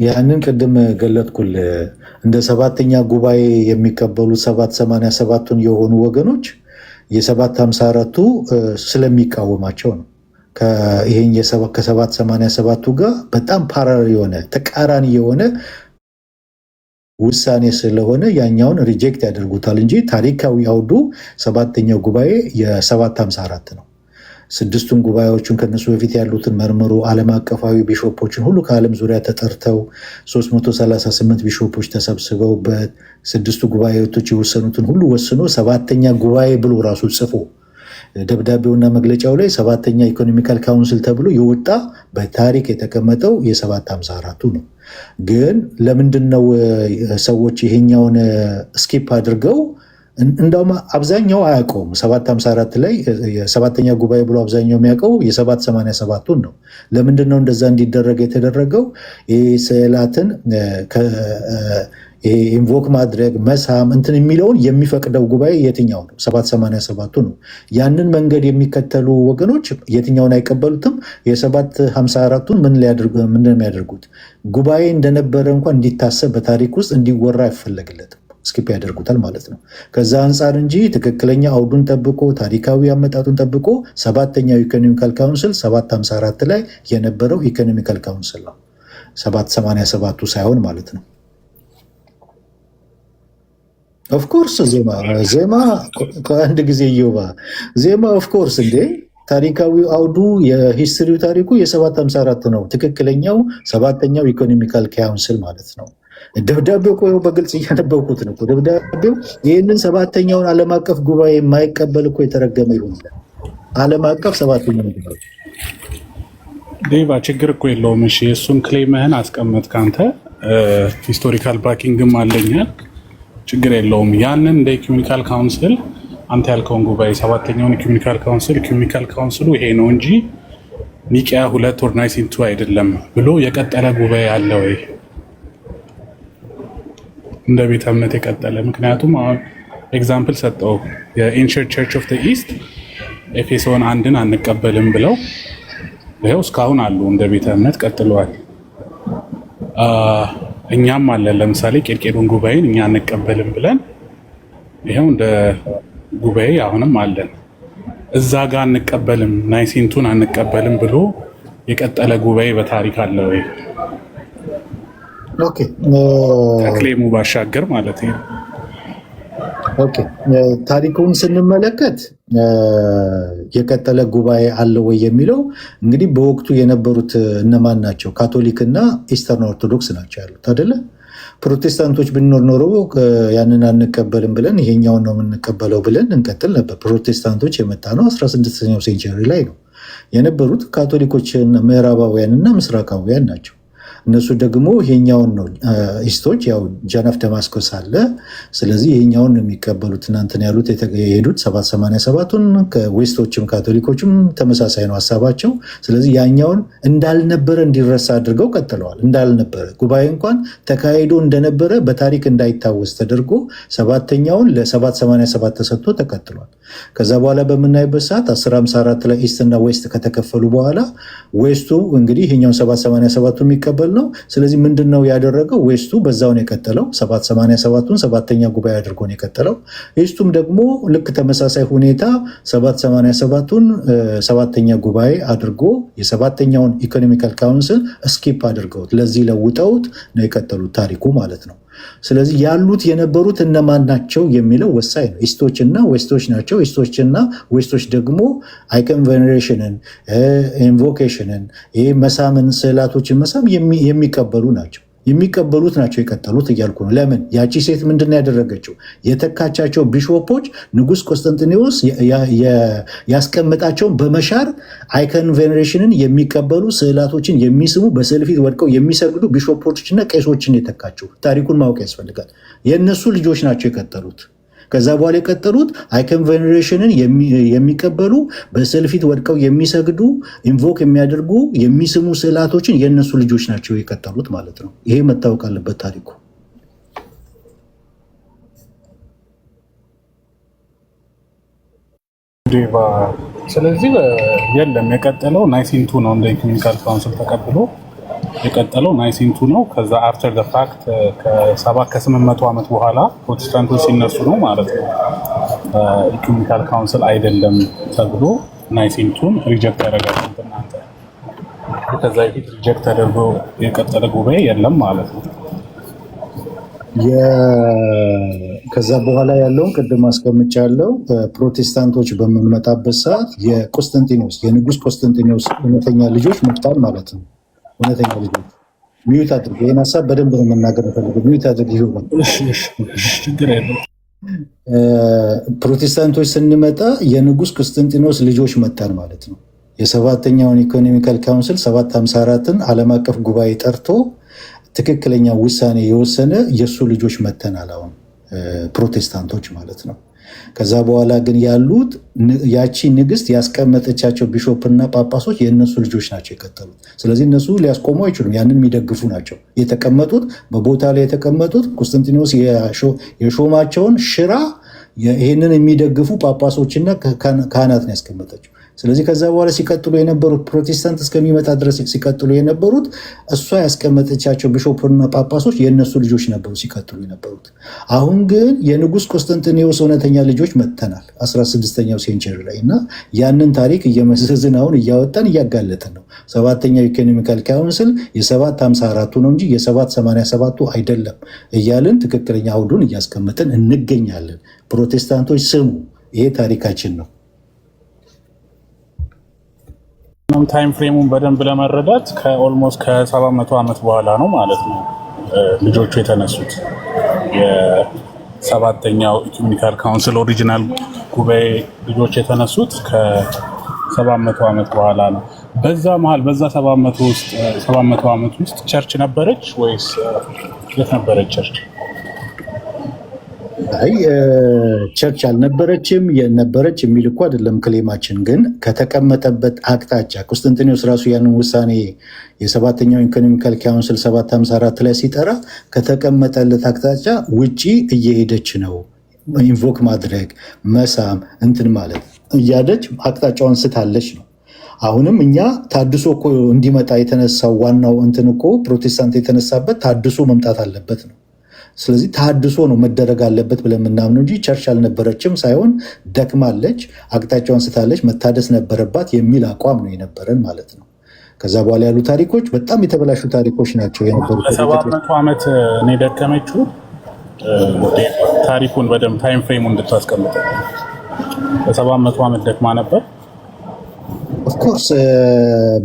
ያንን ቅድም ገለጥኩልህ። እንደ ሰባተኛ ጉባኤ የሚቀበሉት 787ቱን የሆኑ ወገኖች የ754ቱ ስለሚቃወማቸው ነው። ይሄን ከ787ቱ ጋር በጣም ፓራሌል የሆነ ተቃራኒ የሆነ ውሳኔ ስለሆነ ያኛውን ሪጀክት ያደርጉታል እንጂ ታሪካዊ አውዱ ሰባተኛው ጉባኤ የ754 ነው። ስድስቱን ጉባኤዎቹን ከነሱ በፊት ያሉትን መርምሮ ዓለም አቀፋዊ ቢሾፖችን ሁሉ ከዓለም ዙሪያ ተጠርተው 338 ቢሾፖች ተሰብስበው በስድስቱ ጉባኤቶች የወሰኑትን ሁሉ ወስኖ ሰባተኛ ጉባኤ ብሎ ራሱ ጽፎ ደብዳቤውና መግለጫው ላይ ሰባተኛ ኢኮኖሚካል ካውንስል ተብሎ የወጣ በታሪክ የተቀመጠው የ754ቱ ነው። ግን ለምንድነው ሰዎች ይሄኛውን ስኪፕ አድርገው እንደውም አብዛኛው አያውቀውም። 754 ላይ የሰባተኛ ጉባኤ ብሎ አብዛኛው የሚያውቀው የ787ቱን ነው። ለምንድነው እንደዛ እንዲደረግ የተደረገው? ይህ ስዕላትን ኢንቮክ ማድረግ መሳም እንትን የሚለውን የሚፈቅደው ጉባኤ የትኛው ነው? 787ቱ ነው። ያንን መንገድ የሚከተሉ ወገኖች የትኛውን አይቀበሉትም። የ754ቱን ምን የሚያደርጉት? ጉባኤ እንደነበረ እንኳን እንዲታሰብ በታሪክ ውስጥ እንዲወራ አይፈለግለትም። ስኪፕ ያደርጉታል ማለት ነው። ከዛ አንጻር እንጂ ትክክለኛ አውዱን ጠብቆ ታሪካዊ አመጣጡን ጠብቆ ሰባተኛው ኢኮኖሚካል ካውንስል 754 ላይ የነበረው ኢኮኖሚካል ካውንስል ነው፣ 787ቱ ሳይሆን ማለት ነው። ኦፍኮርስ ዜማ ከአንድ ጊዜ እዮባ ዜማ ኦፍኮርስ እንዴ ታሪካዊ አውዱ የሂስትሪው ታሪኩ የ754 ነው። ትክክለኛው 7ኛው ኢኮኖሚካል ካውንስል ማለት ነው። ደብዳቤው እኮ በግልጽ እያነበብኩት ነው። ደብዳቤው ይህንን 7ኛውን ዓለም አቀፍ ጉባኤ የማይቀበል እኮ የተረገመ ይሆናል። ዓለም አቀፍ 7ኛው ጉባኤ ዴቫ ችግር እኮ የለውም። እሺ የእሱን ክሌምህን አስቀመጥ ካንተ ሂስቶሪካል ባኪንግም አለኛል። ችግር የለውም። ያንን እንደ ኢኩሜኒካል ካውንስል አንተ ያልከውን ጉባኤ 7ኛውን ኢኩሜኒካል ካውንስሉ ይሄ ነው እንጂ ኒቂያ 2 or ናይሲን 2 አይደለም ብሎ የቀጠለ ጉባኤ አለ ወይ? እንደ ቤተ እምነት የቀጠለ ምክንያቱም አሁን ኤግዛምፕል ሰጠው የኤንሸንት ቸርች ኦፍ ዘ ኢስት ኤፌሶን 1ን አንቀበልም ብለው ይኸው እስካሁን አሉ። እንደ ቤተ እምነት ቀጥለዋል። እኛም አለን። ለምሳሌ ቄልቄዶን ጉባኤን እኛ አንቀበልም ብለን ይኸው እንደ ጉባኤ አሁንም አለን። እዛ ጋር አንቀበልም ናይሲን 2ን አንቀበልም ብሎ የቀጠለ ጉባኤ በታሪክ አለ ወይ? ኦኬ ከክሌሙ ባሻገር ማለት ነው። ኦኬ ታሪኩን ስንመለከት የቀጠለ ጉባኤ አለ ወይ የሚለው እንግዲህ በወቅቱ የነበሩት እነማን ናቸው? ካቶሊክ እና ኢስተርን ኦርቶዶክስ ናቸው ያሉት አይደለ? ፕሮቴስታንቶች ብንኖር ኖሮ ያንን አንቀበልም ብለን ይሄኛውን ነው የምንቀበለው ብለን እንቀጥል ነበር። ፕሮቴስታንቶች የመጣ ነው 16ኛው ሴንቸሪ ላይ ነው የነበሩት። ካቶሊኮች ምዕራባውያን እና ምስራቃውያን ናቸው። እነሱ ደግሞ ይሄኛውን ነው ኢስቶች ያው ጃን ኦፍ ደማስቆስ አለ። ስለዚህ ይሄኛውን ነው የሚቀበሉት። እናንተን ያሉት የሄዱት 787ቱን ከዌስቶችም ካቶሊኮችም ተመሳሳይ ነው ሀሳባቸው። ስለዚህ ያኛውን እንዳልነበረ እንዲረሳ አድርገው ቀጥለዋል። እንዳልነበረ ጉባኤ እንኳን ተካሂዶ እንደነበረ በታሪክ እንዳይታወስ ተደርጎ 7ኛውን ለ787 ተሰጥቶ ተቀጥሏል። ከዛ በኋላ በምናይበት ሰዓት 1054 ላይ ኢስት እና ዌስት ከተከፈሉ በኋላ ዌስቱ እንግዲህ ይሄኛውን 787ቱ የሚቀበል ነው። ስለዚህ ምንድነው ያደረገው? ዌስቱ በዛው ነው የቀጠለው። 787ቱን 7ኛ ጉባኤ አድርጎ ነው የቀጠለው። ኢስቱም ደግሞ ልክ ተመሳሳይ ሁኔታ 787ቱን 7ኛ ጉባኤ አድርጎ የ7ኛውን ኢኮኖሚካል ካውንስል ስኪፕ አድርገውት ለዚህ ለውጠውት ነው የቀጠሉት ታሪኩ ማለት ነው። ስለዚህ ያሉት የነበሩት እነማን ናቸው የሚለው ወሳኝ ነው። ኢስቶችና ዌስቶች ናቸው። ኢስቶችና ዌስቶች ደግሞ አይከን ቬኔሬሽንን፣ ኢንቮኬሽንን፣ ይሄ መሳምን፣ ስዕላቶችን መሳም የሚቀበሉ ናቸው። የሚቀበሉት ናቸው የቀጠሉት እያልኩ ነው። ለምን ያቺ ሴት ምንድን ያደረገችው? የተካቻቸው ቢሾፖች ንጉስ ቆስጠንጢኖስ ያስቀመጣቸውን በመሻር አይከን ቬኔሬሽንን የሚቀበሉ ስዕላቶችን የሚስሙ በስዕል ፊት ወድቀው የሚሰግዱ ቢሾፖችና ቄሶችን የተካቸው። ታሪኩን ማወቅ ያስፈልጋል። የእነሱ ልጆች ናቸው የቀጠሉት። ከዛ በኋላ የቀጠሉት አይከን ቬኔሬሽንን የሚቀበሉ በስዕል ፊት ወድቀው የሚሰግዱ ኢንቮክ የሚያደርጉ የሚስሙ ስዕላቶችን የእነሱ ልጆች ናቸው የቀጠሉት ማለት ነው። ይሄ መታወቅ አለበት ታሪኩ። ስለዚህ የለም የቀጠለው ናይሲን 2 ነው። እንደ ኢኮኖሚካል ካውንስል ተቀብሎ የቀጠለው ናይሲን 2 ነው። ከዛ አፍተር ዘ ፋክት ከ800 ዓመት በኋላ ፕሮቴስታንቶች ሲነሱ ነው ማለት ነው ኢኮኖሚካል ካውንስል አይደለም ተብሎ ናይሲን 2ን ሪጀክት ያደረጋል። እናንተ ከዛ በፊት ሪጀክት ተደርጎ የቀጠለ ጉባኤ የለም ማለት ነው። ከዛ በኋላ ያለውን ቅድም አስቀምጫለሁ። ፕሮቴስታንቶች በምንመጣበት ሰዓት የቆስጠንጢኖስ የንጉስ ቆስጠንጢኖስ እውነተኛ ልጆች መጥተዋል ማለት ነው። እውነተኛ ልጆች ሚዩት አድርጎ ይህን ሀሳብ በደንብ ነው መናገር ፈልገው ሚዩት አድርግ ይሆናል። ፕሮቴስታንቶች ስንመጣ የንጉስ ቆስጠንጢኖስ ልጆች መጣን ማለት ነው። የ7ኛውን ኢኮኖሚካል ካውንስል 754ን ዓለም አቀፍ ጉባኤ ጠርቶ ትክክለኛ ውሳኔ የወሰነ የእሱ ልጆች መተናል። አሁን ፕሮቴስታንቶች ማለት ነው። ከዛ በኋላ ግን ያሉት ያቺ ንግስት ያስቀመጠቻቸው ቢሾፕና ጳጳሶች የእነሱ ልጆች ናቸው የቀጠሉት። ስለዚህ እነሱ ሊያስቆሙ አይችሉም። ያንን የሚደግፉ ናቸው የተቀመጡት። በቦታ ላይ የተቀመጡት ቆስጠንጢኖስ የሾማቸውን ሽራ ይህንን የሚደግፉ ጳጳሶችና ካህናት ነው ያስቀመጠችው። ስለዚህ ከዛ በኋላ ሲቀጥሉ የነበሩት ፕሮቴስታንት እስከሚመጣ ድረስ ሲቀጥሉ የነበሩት እሷ ያስቀመጠቻቸው ቢሾፕና ጳጳሶች የእነሱ ልጆች ነበሩ ሲቀጥሉ የነበሩት። አሁን ግን የንጉስ ቆስጠንጢኖስ እውነተኛ ልጆች መጥተናል 16ኛው ሴንቸሪ ላይ እና ያንን ታሪክ እየመዘዝን አሁን እያወጣን እያጋለጥን ነው። 7ኛው ኢኮኖሚካል ካውንስል የ754ቱ ነው እንጂ የ787ቱ አይደለም እያልን ትክክለኛ አውዱን እያስቀመጥን እንገኛለን። ፕሮቴስታንቶች ስሙ፣ ይሄ ታሪካችን ነው። አሁን ታይም ፍሬሙን በደንብ ለመረዳት ከኦልሞስት ከ700 ዓመት በኋላ ነው ማለት ነው ልጆቹ የተነሱት። የሰባተኛው ኢኩሜኒካል ካውንስል ኦሪጂናል ጉባኤ ልጆች የተነሱት ከ700 ዓመት በኋላ ነው። በዛ መሀል በዛ 700 ዓመት ውስጥ ቸርች ነበረች ወይስ የት ነበረች ቸርች? አይ ቸርች አልነበረችም። የነበረች የሚል እኮ አይደለም ክሌማችን፣ ግን ከተቀመጠበት አቅጣጫ ቆስጠንጢኖስ ራሱ ያንን ውሳኔ የሰባተኛው ኢኮኖሚካል ካውንስል 754 ላይ ሲጠራ ከተቀመጠለት አቅጣጫ ውጪ እየሄደች ነው። ኢንቮክ ማድረግ መሳም እንትን ማለት እያለች አቅጣጫውን ስታለች ነው። አሁንም እኛ ታድሶ እኮ እንዲመጣ የተነሳው ዋናው እንትን እኮ ፕሮቴስታንት የተነሳበት ታድሶ መምጣት አለበት ነው። ስለዚህ ታድሶ ነው መደረግ አለበት ብለን የምናምነው እንጂ ቸርች አልነበረችም ሳይሆን ደክማለች፣ አቅጣጫውን ስታለች፣ መታደስ ነበረባት የሚል አቋም ነው የነበረን ማለት ነው። ከዛ በኋላ ያሉ ታሪኮች በጣም የተበላሹ ታሪኮች ናቸው የነበሩት። 700 ዓመት እኔ ደከመችው ታሪኩን በደንብ ታይም ፍሬሙ እንድታስቀምጠ በ700 ዓመት ደክማ ነበር። ኦፍኮርስ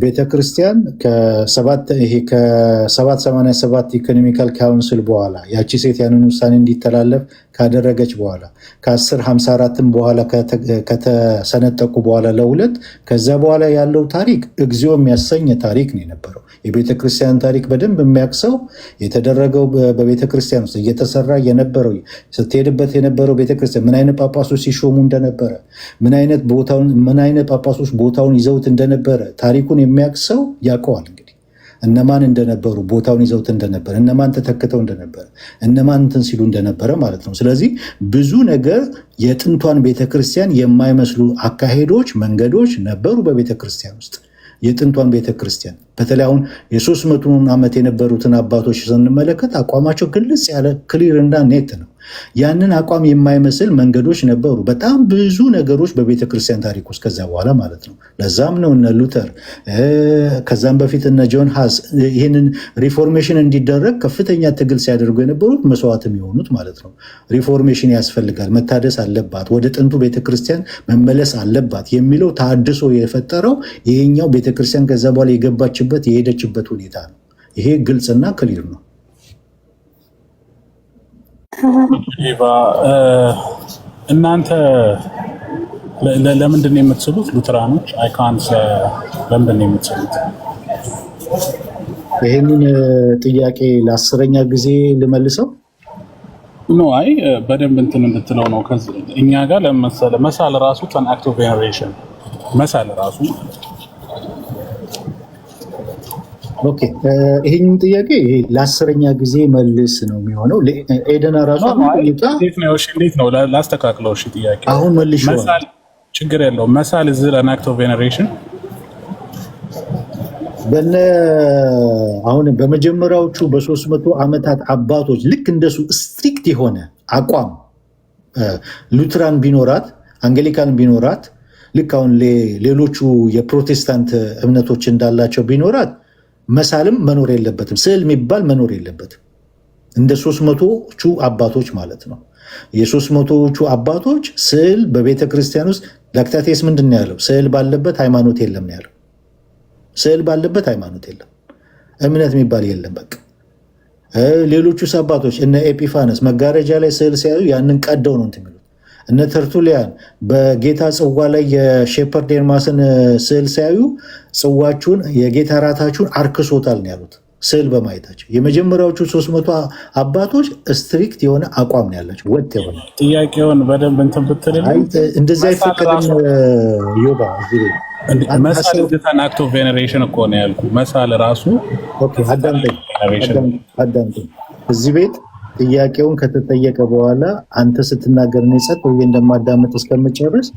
ቤተክርስቲያን ከ787 ኢኮኖሚካል ካውንስል በኋላ ያቺ ሴት ያንን ውሳኔ እንዲተላለፍ ካደረገች በኋላ ከ1054 በኋላ ከተሰነጠቁ በኋላ ለሁለት ከዛ በኋላ ያለው ታሪክ እግዚኦ የሚያሰኝ ታሪክ ነው የነበረው። የቤተክርስቲያን ታሪክ በደንብ የሚያቅሰው የተደረገው በቤተክርስቲያን ውስጥ እየተሰራ የነበረው ስትሄድበት የነበረው ቤተክርስቲያን ምን አይነት ጳጳሶች ሲሾሙ እንደነበረ ምን አይነት ጳጳሶች ቦታውን ይዘውት እንደነበረ ታሪኩን የሚያቅሰው ያውቀዋል። እንግዲህ እነማን እንደነበሩ ቦታውን ይዘውት እንደነበረ እነማን ተተክተው እንደነበረ እነማን እንትን ሲሉ እንደነበረ ማለት ነው። ስለዚህ ብዙ ነገር የጥንቷን ቤተክርስቲያን የማይመስሉ አካሄዶች፣ መንገዶች ነበሩ በቤተክርስቲያን ውስጥ። የጥንቷን ቤተክርስቲያን በተለይ አሁን የ300 ዓመት የነበሩትን አባቶች ስንመለከት አቋማቸው ግልጽ ያለ ክሊር እና ኔት ነው። ያንን አቋም የማይመስል መንገዶች ነበሩ። በጣም ብዙ ነገሮች በቤተክርስቲያን ታሪክ ውስጥ ከዛ በኋላ ማለት ነው። ለዛም ነው እነ ሉተር ከዛም በፊት እነ ጆን ሃስ ይህንን ሪፎርሜሽን እንዲደረግ ከፍተኛ ትግል ሲያደርጉ የነበሩት መስዋዕት የሚሆኑት ማለት ነው። ሪፎርሜሽን ያስፈልጋል፣ መታደስ አለባት፣ ወደ ጥንቱ ቤተክርስቲያን መመለስ አለባት የሚለው ታድሶ የፈጠረው ይሄኛው ቤተክርስቲያን ከዛ በኋላ የገባችበት የሄደችበት ሁኔታ ነው። ይሄ ግልጽና ክሊር ነው። እናንተ ለምንድን ነው የምትስሉት? ሉተራኖች አይካንስ ለምንድን ነው የምትስሉት? ይህንን ጥያቄ ለ10ኛ ጊዜ ልመልሰው ኖ አይ በደንብ እንትን እንድትለው ነው። እኛ ጋር ለመሰለ መሳል ራሱ አን አክት ኦፍ ቬነሬሽን መሳል ራሱ ኦኬ። ይሄን ጥያቄ ለ10ኛ ጊዜ መልስ ነው የሚሆነው። ኤደን ራሱ እንዴት ነው ላስተካክለው? እሺ ጥያቄ አሁን መልሽ። መሳል ችግር የለውም። መሳል is an act of veneration አሁን በመጀመሪያዎቹ በ300 ዓመታት አባቶች ልክ እንደሱ ስትሪክት የሆነ አቋም ሉትራን ቢኖራት አንግሊካን ቢኖራት ልክ አሁን ሌሎቹ የፕሮቴስታንት እምነቶች እንዳላቸው ቢኖራት መሳልም መኖር የለበትም፣ ስዕል የሚባል መኖር የለበትም። እንደ 300ዎቹ አባቶች ማለት ነው። የ300ዎቹ አባቶች ስዕል በቤተ ክርስቲያን ውስጥ ላክታቴስ ምንድን ነው ያለው? ስዕል ባለበት ሃይማኖት የለም ነው ያለው። ስዕል ባለበት ሃይማኖት የለም፣ እምነት የሚባል የለም። በቃ ሌሎቹ አባቶች እነ ኤጲፋነስ መጋረጃ ላይ ስዕል ሲያዩ ያንን ቀደው ነው እንትን የሚሉት። እነ ተርቱሊያን በጌታ ጽዋ ላይ የሼፐርድ ኤርማስን ስዕል ሲያዩ ጽዋችሁን የጌታ ራታችሁን አርክሶታል ነው ያሉት፣ ስዕል በማየታቸው። የመጀመሪያዎቹ 300 አባቶች ስትሪክት የሆነ አቋም ነው ያላቸው፣ ወጥ የሆነ። ጥያቄውን በደንብ እንትን ብትልልኝ እንደዚህ አይፈቀድም ዮባ እዚህ መሳል ጌታን አክት ኦፍ ቬነሬሽን እኮ ነው ያልኩ። መሳል ራሱ አዳምጠኝ። እዚህ ቤት ጥያቄውን ከተጠየቀ በኋላ አንተ ስትናገር እኔ ጸጥ ብዬ እንደማዳመጥ እስከምጨርስ፣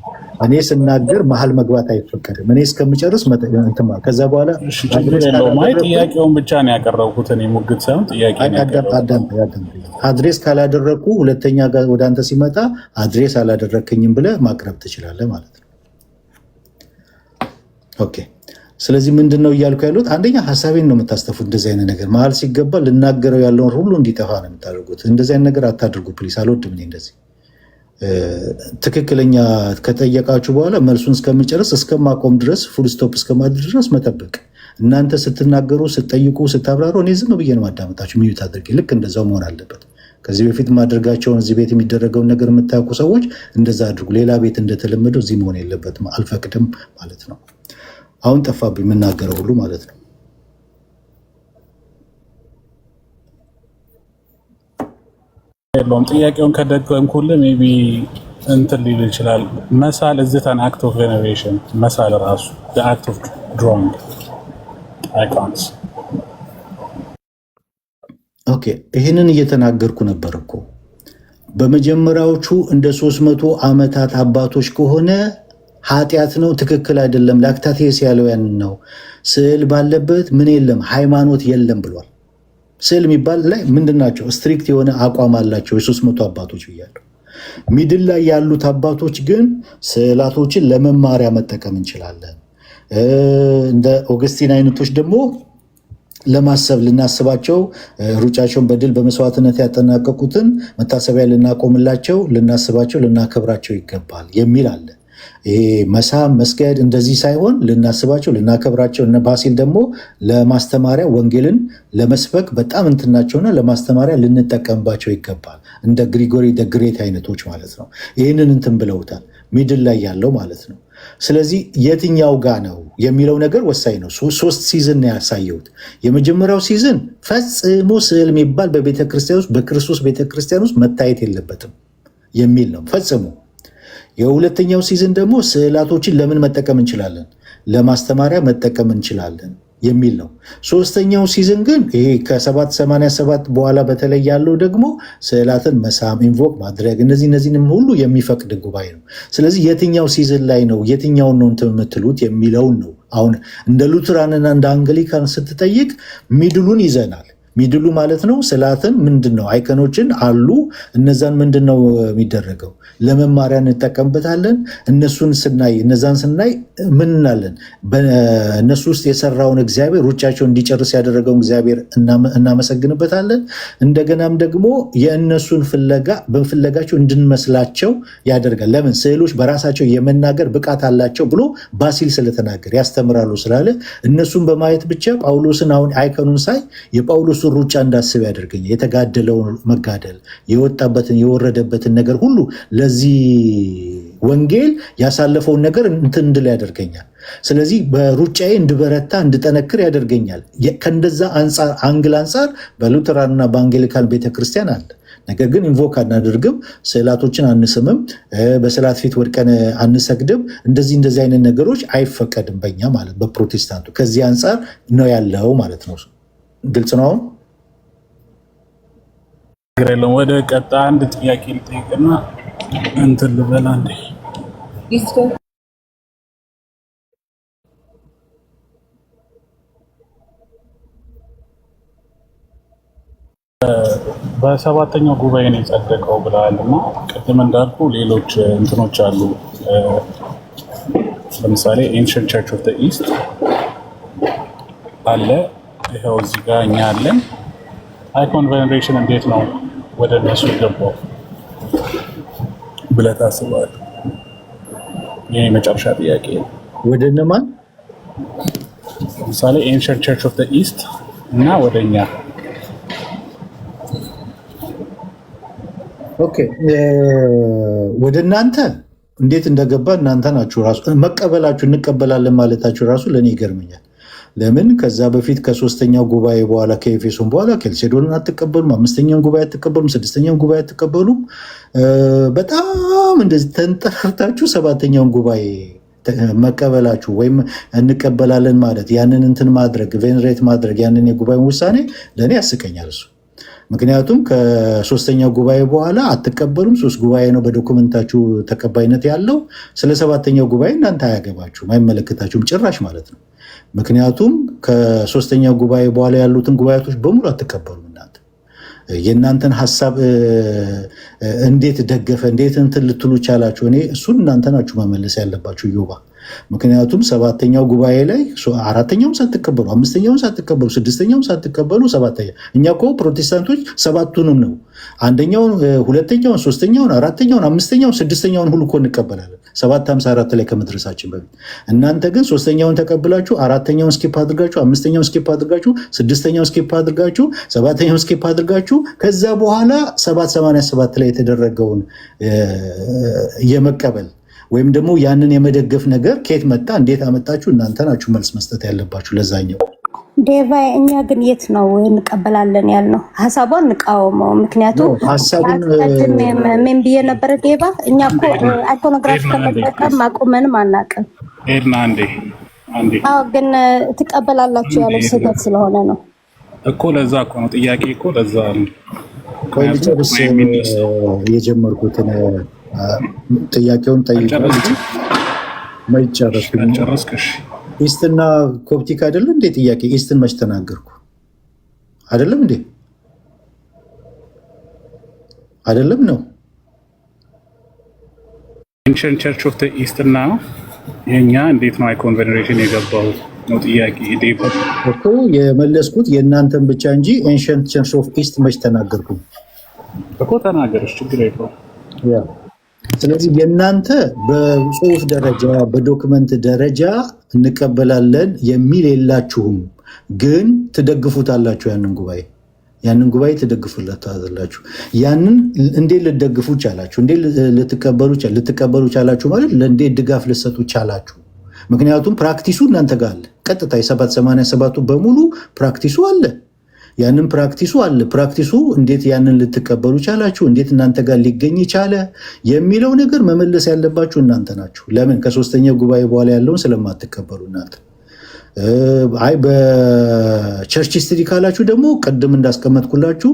እኔ ስናገር መሀል መግባት አይፈቀድም። እኔ እስከምጨርስ እንትማ ከዛ በኋላ ጥያቄውን ብቻ ነው ያቀረብኩት። እኔ ሙግት ሳይሆን ጥያቄ አድሬስ ካላደረግኩ ሁለተኛ ወደ አንተ ሲመጣ አድሬስ አላደረግክኝም ብለህ ማቅረብ ትችላለህ ማለት ነው። ኦኬ። ስለዚህ ምንድን ነው እያልኩ ያሉት? አንደኛ ሀሳቤን ነው የምታስተፉት። እንደዚህ አይነት ነገር መሀል ሲገባ ልናገረው ያለውን ሁሉ እንዲጠፋ ነው የምታደርጉት። እንደዚህ አይነት ነገር አታድርጉ ፕሊስ። አልወድም እኔ እንደዚህ። ትክክለኛ ከጠየቃችሁ በኋላ መልሱን እስከምጨርስ እስከማቆም ድረስ ፉል ስቶፕ እስከማድረግ ድረስ መጠበቅ። እናንተ ስትናገሩ፣ ስትጠይቁ፣ ስታብራሩ እኔ ዝም ብዬ ነው ማዳመጣችሁ። ሚዩት አድርጌ ልክ እንደዛው መሆን አለበት። ከዚህ በፊት ማድረጋቸውን እዚህ ቤት የሚደረገውን ነገር የምታውቁ ሰዎች እንደዛ አድርጉ። ሌላ ቤት እንደተለመደው እዚህ መሆን የለበትም። አልፈቅድም ማለት ነው። አሁን ጠፋብኝ የምናገረው ሁሉ ማለት ነው። የለውም ጥያቄውን ከደገምኩልህ ሜይ ቢ እንትን ሊል ይችላል። መሳል እዚህ አን አክት ኦፍ ቬኔሬሽን መሳል ራሱ አክት ኦፍ ድሮዊንግ አይኮንስ። ኦኬ ይህንን እየተናገርኩ ነበር እኮ በመጀመሪያዎቹ እንደ 300 ዓመታት አባቶች ከሆነ ኃጢአት ነው፣ ትክክል አይደለም። ላክታቴስ ያለው ያንን ነው። ስዕል ባለበት ምን የለም ሃይማኖት የለም ብሏል። ስዕል የሚባል ላይ ምንድናቸው? ስትሪክት የሆነ አቋም አላቸው የ300 አባቶች ብያለሁ። ሚድል ላይ ያሉት አባቶች ግን ስዕላቶችን ለመማሪያ መጠቀም እንችላለን። እንደ ኦገስቲን አይነቶች ደግሞ ለማሰብ ልናስባቸው፣ ሩጫቸውን በድል በመስዋዕትነት ያጠናቀቁትን መታሰቢያ ልናቆምላቸው፣ ልናስባቸው፣ ልናከብራቸው ይገባል የሚል አለ። ይሄ መሳም መስገድ እንደዚህ ሳይሆን ልናስባቸው፣ ልናከብራቸው። እነ ባሲል ደግሞ ለማስተማሪያ ወንጌልን ለመስበክ በጣም እንትናቸውና ለማስተማሪያ ልንጠቀምባቸው ይገባል። እንደ ግሪጎሪ ደግሬት አይነቶች ማለት ነው። ይህንን እንትን ብለውታል፣ ሚድል ላይ ያለው ማለት ነው። ስለዚህ የትኛው ጋ ነው የሚለው ነገር ወሳኝ ነው። 3 ሲዝን ነው ያሳየሁት። የመጀመሪያው ሲዝን ፈጽሞ ስዕል የሚባል በቤተክርስቲያን ውስጥ በክርስቶስ ቤተክርስቲያን ውስጥ መታየት የለበትም የሚል ነው ፈጽሞ። የሁለተኛው ሲዝን ደግሞ ስዕላቶችን ለምን መጠቀም እንችላለን፣ ለማስተማሪያ መጠቀም እንችላለን የሚል ነው። ሶስተኛው ሲዝን ግን ይሄ ከ787 በኋላ በተለይ ያለው ደግሞ ስዕላትን መሳም፣ ኢንቮክ ማድረግ እነዚህንም ሁሉ የሚፈቅድ ጉባኤ ነው። ስለዚህ የትኛው ሲዝን ላይ ነው የትኛውን ነው እንትን የምትሉት የሚለውን ነው። አሁን እንደ ሉትራንና እንደ አንግሊካን ስትጠይቅ ሚድሉን ይዘናል። ሚድሉ ማለት ነው ስዕላትን ምንድን ነው አይከኖችን አሉ። እነዛን ምንድን ነው የሚደረገው? ለመማሪያ እንጠቀምበታለን። እነዛን ስናይ ምን እናለን? በእነሱ ውስጥ የሰራውን እግዚአብሔር ሩጫቸውን እንዲጨርስ ያደረገውን እግዚአብሔር እናመሰግንበታለን። እንደገናም ደግሞ የእነሱን በፍለጋቸው እንድንመስላቸው ያደርጋል። ለምን? ስዕሎች በራሳቸው የመናገር ብቃት አላቸው ብሎ ባሲል ስለተናገር ያስተምራሉ ስላለ እነሱን በማየት ብቻ ጳውሎስን አሁን አይከኑን ሳይ የጳውሎስ ሩጫ እንዳስብ ያደርገኛል። የተጋደለውን መጋደል፣ የወጣበትን የወረደበትን ነገር ሁሉ ለዚህ ወንጌል ያሳለፈውን ነገር እንትን እንድል ያደርገኛል። ስለዚህ በሩጫዬ እንድበረታ እንድጠነክር ያደርገኛል። ከእንደዛ አንግል አንጻር በሉተራንና በአንጌሊካን ቤተክርስቲያን አለ። ነገር ግን ኢንቮክ አናደርግም፣ ስዕላቶችን አንስምም፣ በስዕላት ፊት ወድቀን አንሰግድም። እንደዚህ አይነት ነገሮች አይፈቀድም በኛ ማለት በፕሮቴስታንቱ። ከዚህ አንጻር ነው ያለው ማለት ነው። ግልጽ ነው። የለም ወደ ቀጣ አንድ ጥያቄ ልጠይቅና እንትን ልበላ እንዴ። በሰባተኛው ጉባኤ ነው የጸደቀው ብለዋል እና ቅድም እንዳልኩ ሌሎች እንትኖች አሉ። ለምሳሌ ኤንሸንት ቸርች ኦፍ ኢስት አለ። ይኸው እዚህ ጋር እኛ አለን። አይኮን ቬኔሬሽን እንዴት ነው ወደ እነሱ የገባው ብለህ ታስባለህ? ይህ የመጨረሻ ጥያቄ ነው። ወደ እነማን? ለምሳሌ ኤንሸንት ቸርች ኦፍ ኢስት እና ወደ እኛ። ኦኬ ወደ እናንተ እንዴት እንደገባ እናንተ ናችሁ ራሱ መቀበላችሁ እንቀበላለን ማለታችሁ ራሱ ለእኔ ይገርመኛል። ለምን ከዛ በፊት ከ3ኛው ጉባኤ በኋላ ከኤፌሶን በኋላ ኬልሴዶንን አትቀበሉም፣ 5ኛውን ጉባኤ አትቀበሉም፣ 6ኛውን ጉባኤ አትቀበሉም። በጣም እንደዚህ ተንጠራርታችሁ 7ኛውን ጉባኤ መቀበላችሁ ወይም እንቀበላለን ማለት ያንን እንትን ማድረግ ቬኔሬት ማድረግ ያንን የጉባኤውን ውሳኔ ለእኔ ያስቀኛል እሱ። ምክንያቱም ከ3ኛው ጉባኤ በኋላ አትቀበሉም፣ 3 ጉባኤ ነው በዶኩመንታችሁ ተቀባይነት ያለው። ስለ 7ኛው ጉባኤ እናንተ አያገባችሁም፣ አይመለከታችሁም ጭራሽ ማለት ነው። ምክንያቱም ከ3ኛው ጉባኤ በኋላ ያሉትን ጉባኤቶች በሙሉ አትቀበሉም። እናንተ የእናንተን ሀሳብ እንዴት ደገፈ እንዴት እንትን ልትሉ ቻላችሁ? እኔ እሱን እናንተ ናችሁ መመለስ ያለባችሁ። ዮባ ምክንያቱም ሰባተኛው ጉባኤ ላይ አራተኛውን ሳትቀበሉ፣ አምስተኛውን ሳትቀበሉ፣ ስድስተኛውን ሳትቀበሉ ሰባተኛ እኛ እኮ ፕሮቴስታንቶች ሰባቱንም ነው አንደኛውን፣ ሁለተኛውን፣ ሶስተኛውን፣ አራተኛውን፣ አምስተኛውን፣ ስድስተኛውን ሁሉ እኮ እንቀበላለን 754 ላይ ከመድረሳችን በፊት። እናንተ ግን ሶስተኛውን ተቀብላችሁ አራተኛውን ስኪፕ አድርጋችሁ፣ አምስተኛውን ስኪፕ አድርጋችሁ፣ ስድስተኛውን ስኪፕ አድርጋችሁ፣ ሰባተኛውን ስኪፕ አድርጋችሁ ከዛ በኋላ 787 ላይ የተደረገውን የመቀበል ወይም ደግሞ ያንን የመደገፍ ነገር ከየት መጣ እንዴት አመጣችሁ? እናንተ ናችሁ መልስ መስጠት ያለባችሁ ለዛኛው። ዴቫ እኛ ግን የት ነው እንቀበላለን ያልነው? ሀሳቧን እንቃወመው። ምክንያቱም ምን ብዬ ነበረ ዴቫ? እኛ እኮ አይኮኖግራፊ ከመጠቀም ማቆመንም አናውቅም። አዎ ግን ትቀበላላችሁ ያለው ስህተት ስለሆነ ነው እኮ። ለዛ እኮ ነው ጥያቄ እኮ ለዛ ነው። ቆይ ልጨርስ የጀመርኩትን ጥያቄውን ጠይቃለሁ። ጨረስክሽ? ኢስትና ኮፕቲክ አይደለም እንዴ ጥያቄ? ኢስትን መች ተናገርኩ? አይደለም እንዴ? አይደለም ነው ኤንሸንት ቸርች ኦፍ ዘ ኢስት እና የኛ እንዴት ነው አይኮን ቬኔሬሽን የገባው ነው ጥያቄ። እኮ የመለስኩት የእናንተን ብቻ እንጂ ኤንሸንት ቸርች ኦፍ ኢስት መች ተናገርኩ እኮ። ተናገርሽ፣ ችግር የለውም። ስለዚህ የእናንተ በጽሁፍ ደረጃ በዶክመንት ደረጃ እንቀበላለን የሚል የላችሁም፣ ግን ትደግፉታላችሁ። ያንን ጉባኤ ትደግፉላችሁ። ያንን እንዴት ልትደግፉ ቻላችሁ? እንዴት ልትቀበሉ ቻላችሁ? ማለት ለእንዴት ድጋፍ ልትሰጡ ቻላችሁ? ምክንያቱም ፕራክቲሱ እናንተ ጋር አለ። ቀጥታ የ787 በሙሉ ፕራክቲሱ አለ። ያንን ፕራክቲሱ አለ። ፕራክቲሱ እንዴት ያንን ልትቀበሉ ቻላችሁ? እንዴት እናንተ ጋር ሊገኝ ቻለ የሚለው ነገር መመለስ ያለባችሁ እናንተ ናችሁ። ለምን ከሶስተኛው ጉባኤ በኋላ ያለውን ስለማትቀበሉ እናንተ። አይ በቸርች ሂስትሪ ካላችሁ ደግሞ ቅድም እንዳስቀመጥኩላችሁ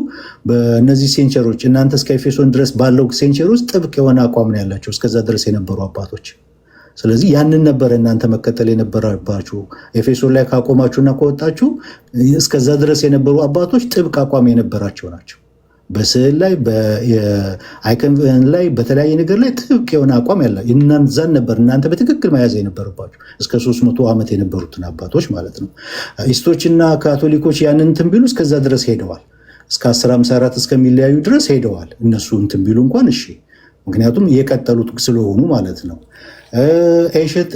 በእነዚህ ሴንቸሮች እናንተ እስከ ኤፌሶን ድረስ ባለው ሴንቸር ውስጥ ጥብቅ የሆነ አቋም ነው ያላቸው እስከዛ ድረስ የነበሩ አባቶች። ስለዚህ ያንን ነበረ እናንተ መከተል የነበረባችሁ። ኤፌሶን ላይ ካቆማችሁና ከወጣችሁ እስከዛ ድረስ የነበሩ አባቶች ጥብቅ አቋም የነበራቸው ናቸው። በስዕል ላይ በአይከን ላይ በተለያየ ነገር ላይ ጥብቅ የሆነ አቋም ያለ እናንዛን ነበር እናንተ በትክክል መያዝ የነበረባችሁ እስከ 300 ዓመት የነበሩትን አባቶች ማለት ነው። ኢስቶችና ካቶሊኮች ያንን እንትን ቢሉ እስከዛ ድረስ ሄደዋል። እስከ 1054 እስከሚለያዩ ድረስ ሄደዋል። እነሱ እንትን ቢሉ እንኳን እሺ፣ ምክንያቱም የቀጠሉት ስለሆኑ ማለት ነው። ኤንሸንት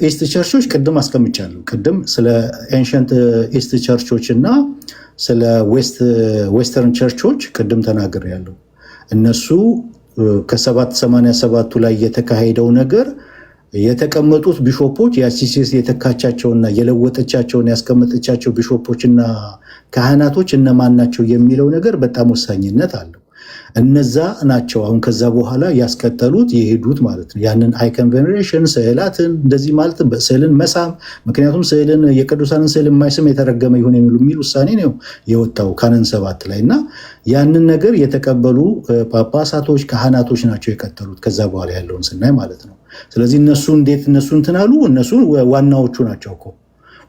ኢስት ቸርቾች ቅድም አስቀምጫለሁ። ቅድም ስለ ኤንሸንት ኢስት ቸርቾች እና ስለ ዌስተርን ቸርቾች ቅድም ተናግሬያለሁ። እነሱ ከ787 ላይ የተካሄደው ነገር የተቀመጡት ቢሾፖች የአሲሲስ የተካቻቸውና የለወጠቻቸውን ያስቀመጠቻቸው ቢሾፖችና ካህናቶች እነማን ናቸው የሚለው ነገር በጣም ወሳኝነት አለው። እነዛ ናቸው አሁን ከዛ በኋላ ያስቀጠሉት የሄዱት ማለት ነው። ያንን አይከን ቬኔሬሽን ስዕላትን እንደዚህ ማለት ስዕልን መሳም፣ ምክንያቱም ስዕልን የቅዱሳንን ስዕል የማይስም የተረገመ ይሁን የሚል ውሳኔ ነው የወጣው ካነን 7 ላይ እና ያንን ነገር የተቀበሉ ጳጳሳቶች ካህናቶች ናቸው የቀጠሉት ከዛ በኋላ ያለውን ስናይ ማለት ነው። ስለዚህ እነሱ እንዴት እነሱ እንትን አሉ? እነሱ ዋናዎቹ ናቸው እኮ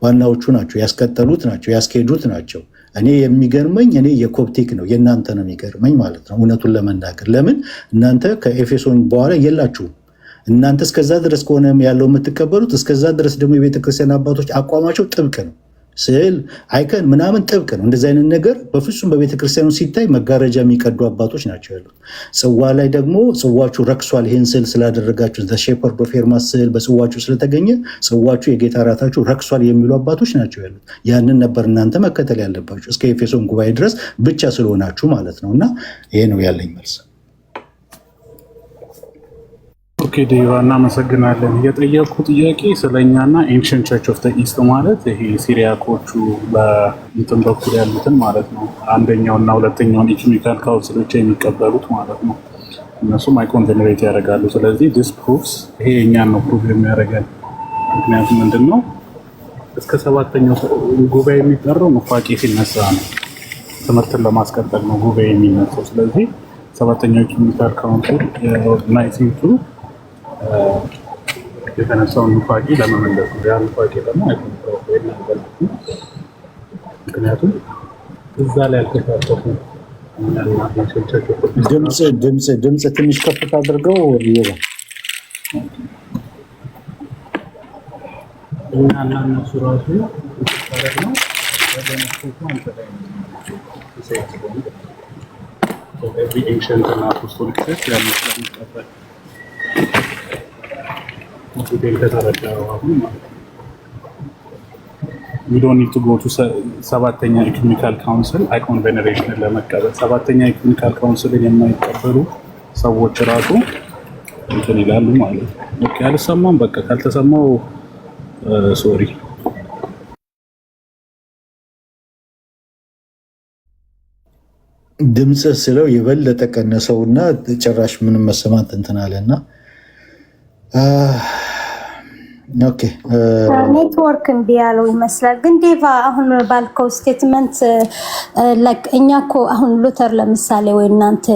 ዋናዎቹ ናቸው ያስቀጠሉት ናቸው ያስኬዱት ናቸው። እኔ የሚገርመኝ እኔ የኮፕቲክ ነው የእናንተ ነው የሚገርመኝ ማለት ነው እውነቱን ለመናገር። ለምን እናንተ ከኤፌሶን በኋላ የላችሁም። እናንተ እስከዛ ድረስ ከሆነ ያለው የምትቀበሉት እስከዛ ድረስ ደግሞ የቤተክርስቲያን አባቶች አቋማቸው ጥብቅ ነው። ስዕል አይከን ምናምን ጥብቅ ነው። እንደዚህ አይነት ነገር በፍጹም በቤተክርስቲያኑ ሲታይ መጋረጃ የሚቀዱ አባቶች ናቸው ያሉት። ጽዋ ላይ ደግሞ ጽዋችሁ ረክሷል፣ ይህን ስዕል ስላደረጋችሁ ዘሼፐርድ ኦፍ ኤርማስ ስዕል በጽዋችሁ ስለተገኘ ጽዋችሁ የጌታ እራታችሁ ረክሷል የሚሉ አባቶች ናቸው ያሉት። ያንን ነበር እናንተ መከተል ያለባችሁ እስከ ኤፌሶን ጉባኤ ድረስ ብቻ ስለሆናችሁ ማለት ነው። እና ይሄ ነው ያለኝ መልስ። ኦኬ ዴቫ እናመሰግናለን። የጠየቁ ጥያቄ ስለኛና ኤንሸንት ቸርች ኦፍ ኢስት ማለት ይሄ ሲሪያኮቹ በእንትን በኩል ያሉትን ማለት ነው። አንደኛውና ሁለተኛውን ኢኩሜኒካል ካውንስል ብቻ የሚቀበሉት ማለት ነው። እነሱም አይኮን ቬኔሬት ያደርጋሉ። ስለዚህ ዲስ ፕሩፍስ ይሄ የኛን ነው ፕሩፍ የሚያደርገን። ምክንያቱም ምንድን ነው እስከ 7ኛው ጉባኤ የሚጠራው ኑፋቄ ሲነሳ ነው። ትምህርትን ለማስቀጠል ነው ጉባኤ የሚነሳው። ስለዚህ 7ኛው ኢኩሜኒካል ካውንስል ናይሲቱ የተነሳውን ኑፋቄ ለመመለስ ነው። ያ ኑፋቄ ደግሞ ምክንያቱም እዛ ላይ ያልተሳተፉ ድምፅ ትንሽ ከፍታ አድርገው እኛና እነሱ ራሱ ተፈረድ ነው በደንብ አንተላይ every ancient and apostolic church ያለው ስለሚቀበል ሙሴን ከተረዳው አሁን ማለት we don't need to go to ሰባተኛ ኢኩሜኒካል ካውንስል አይኮን ቬነሬሽን ለመቀበል ሰባተኛ ኢኩሜኒካል ካውንስልን የማይቀበሉ ሰዎች ራሱ እንትን ይላሉ ማለት ነው። ኦኬ አልሰማም። በቃ ካልተሰማው ሶሪ። ድምጽ ስለው የበለጠ ቀነሰውና ጭራሽ ምንም መሰማት እንትን አለና ኦኬ ኔትወርክ እምቢ ያለው ይመስላል። ግን ዴቫ አሁን ባልከው ስቴትመንት ላይክ እኛ እኮ አሁን ሉተር ለምሳሌ ወይ እናንተ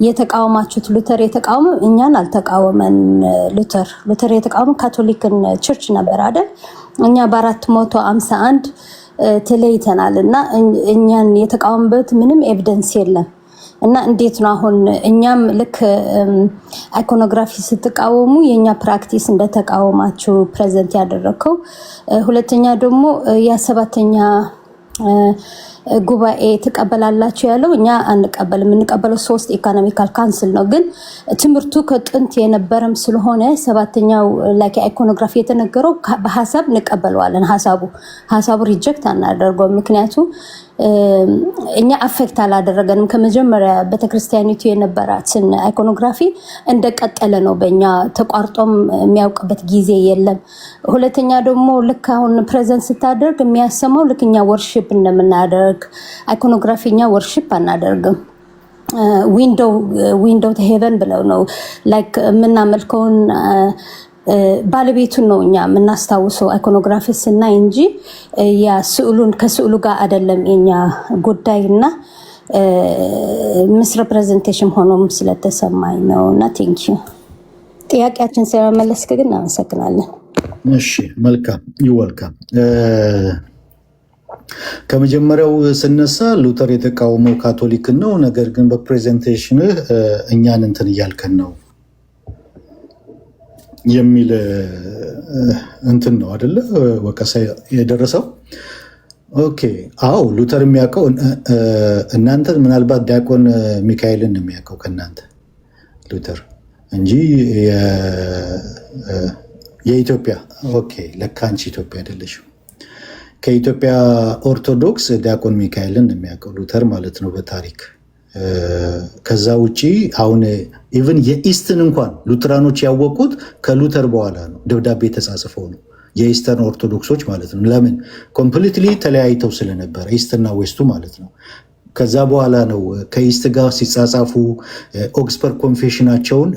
የተቃወማችሁት ሉተር የተቃወመው እኛን አልተቃወመን። ሉተር የተቃወመው ካቶሊክን ቸርች ነበር አይደል? እኛ በ451 ተለይተናል እና እኛን የተቃወመበት ምንም ኤቪደንስ የለም። እና እንዴት ነው አሁን እኛም ልክ አይኮኖግራፊ ስትቃወሙ የኛ ፕራክቲስ እንደተቃወማችሁ ፕሬዘንት ያደረከው? ሁለተኛ ደግሞ ያ7ኛ ጉባኤ ተቀበላላችሁ ያለው እኛ አንቀበልም። የምንቀበለው 3 ኢኮኖሚካል ካውንስል ነው። ግን ትምህርቱ ከጥንት የነበረም ስለሆነ 7ኛው ላይክ አይኮኖግራፊ የተነገረው በሐሳብ እንቀበለዋለን። ሐሳቡ ሪጀክት አናደርገው። ምክንያቱም እኛ አፌክት አላደረገንም። ከመጀመሪያ ቤተክርስቲያኒቱ የነበራትን አይኮኖግራፊ እንደቀጠለ ነው። በእኛ ተቋርጦም የሚያውቅበት ጊዜ የለም። ሁለተኛ ደግሞ ልክ አሁን ፕሬዘንት ስታደርግ የሚያሰማው ልክ እኛ ወርሺፕ እንደምናደርግ አይኮኖግራፊ እኛ ወርሺፕ አናደርግም። ዊንዶው ቱ ሄቨን ብለው ነው ላይክ የምናመልከውን ባለቤቱን ነው እኛ የምናስታውሰው አይኮኖግራፊ ስናይ እንጂ ያ ስዕሉን ከስዕሉ ጋር አይደለም የኛ ጉዳይና ምስ ሪፕሬዘንቴሽን ሆኖም ስለተሰማኝ ነው። እና ቴንክ ዩ ጥያቄያችን ስለመለስክ ግን አመሰግናለን። እሺ መልካም ይወልካም። ከመጀመሪያው ስነሳ ሉተር የተቃወመው ካቶሊክን ነው። ነገር ግን በፕሬዘንቴሽን እኛን እንትን እያልከን ነው የሚል እንትን ነው አይደለ? ወቀሳ የደረሰው። ኦኬ አዎ ሉተር የሚያውቀው እናንተ ምናልባት ዲያቆን ሚካኤልን የሚያውቀው ከእናንተ ሉተር እንጂ የኢትዮጵያ ኦኬ ለካ አንቺ ኢትዮጵያ አይደለሽም። ከኢትዮጵያ ኦርቶዶክስ ዲያቆን ሚካኤልን የሚያውቀው ሉተር ማለት ነው በታሪክ። ከዛ ውጪ አሁን ኢቭን የኢስትን እንኳን ሉትራኖች ያወቁት ከሉተር በኋላ ነው። ደብዳቤ ተጻጽፈው ነው የኢስተርን ኦርቶዶክሶች ማለት ነው። ለምን ኮምፕሊትሊ ተለያይተው ስለነበረ ኢስትና ዌስቱ ማለት ነው። ከዛ በኋላ ነው ከኢስት ጋር ሲጻጻፉ ኦክስፐርድ ኮንፌሽናቸውን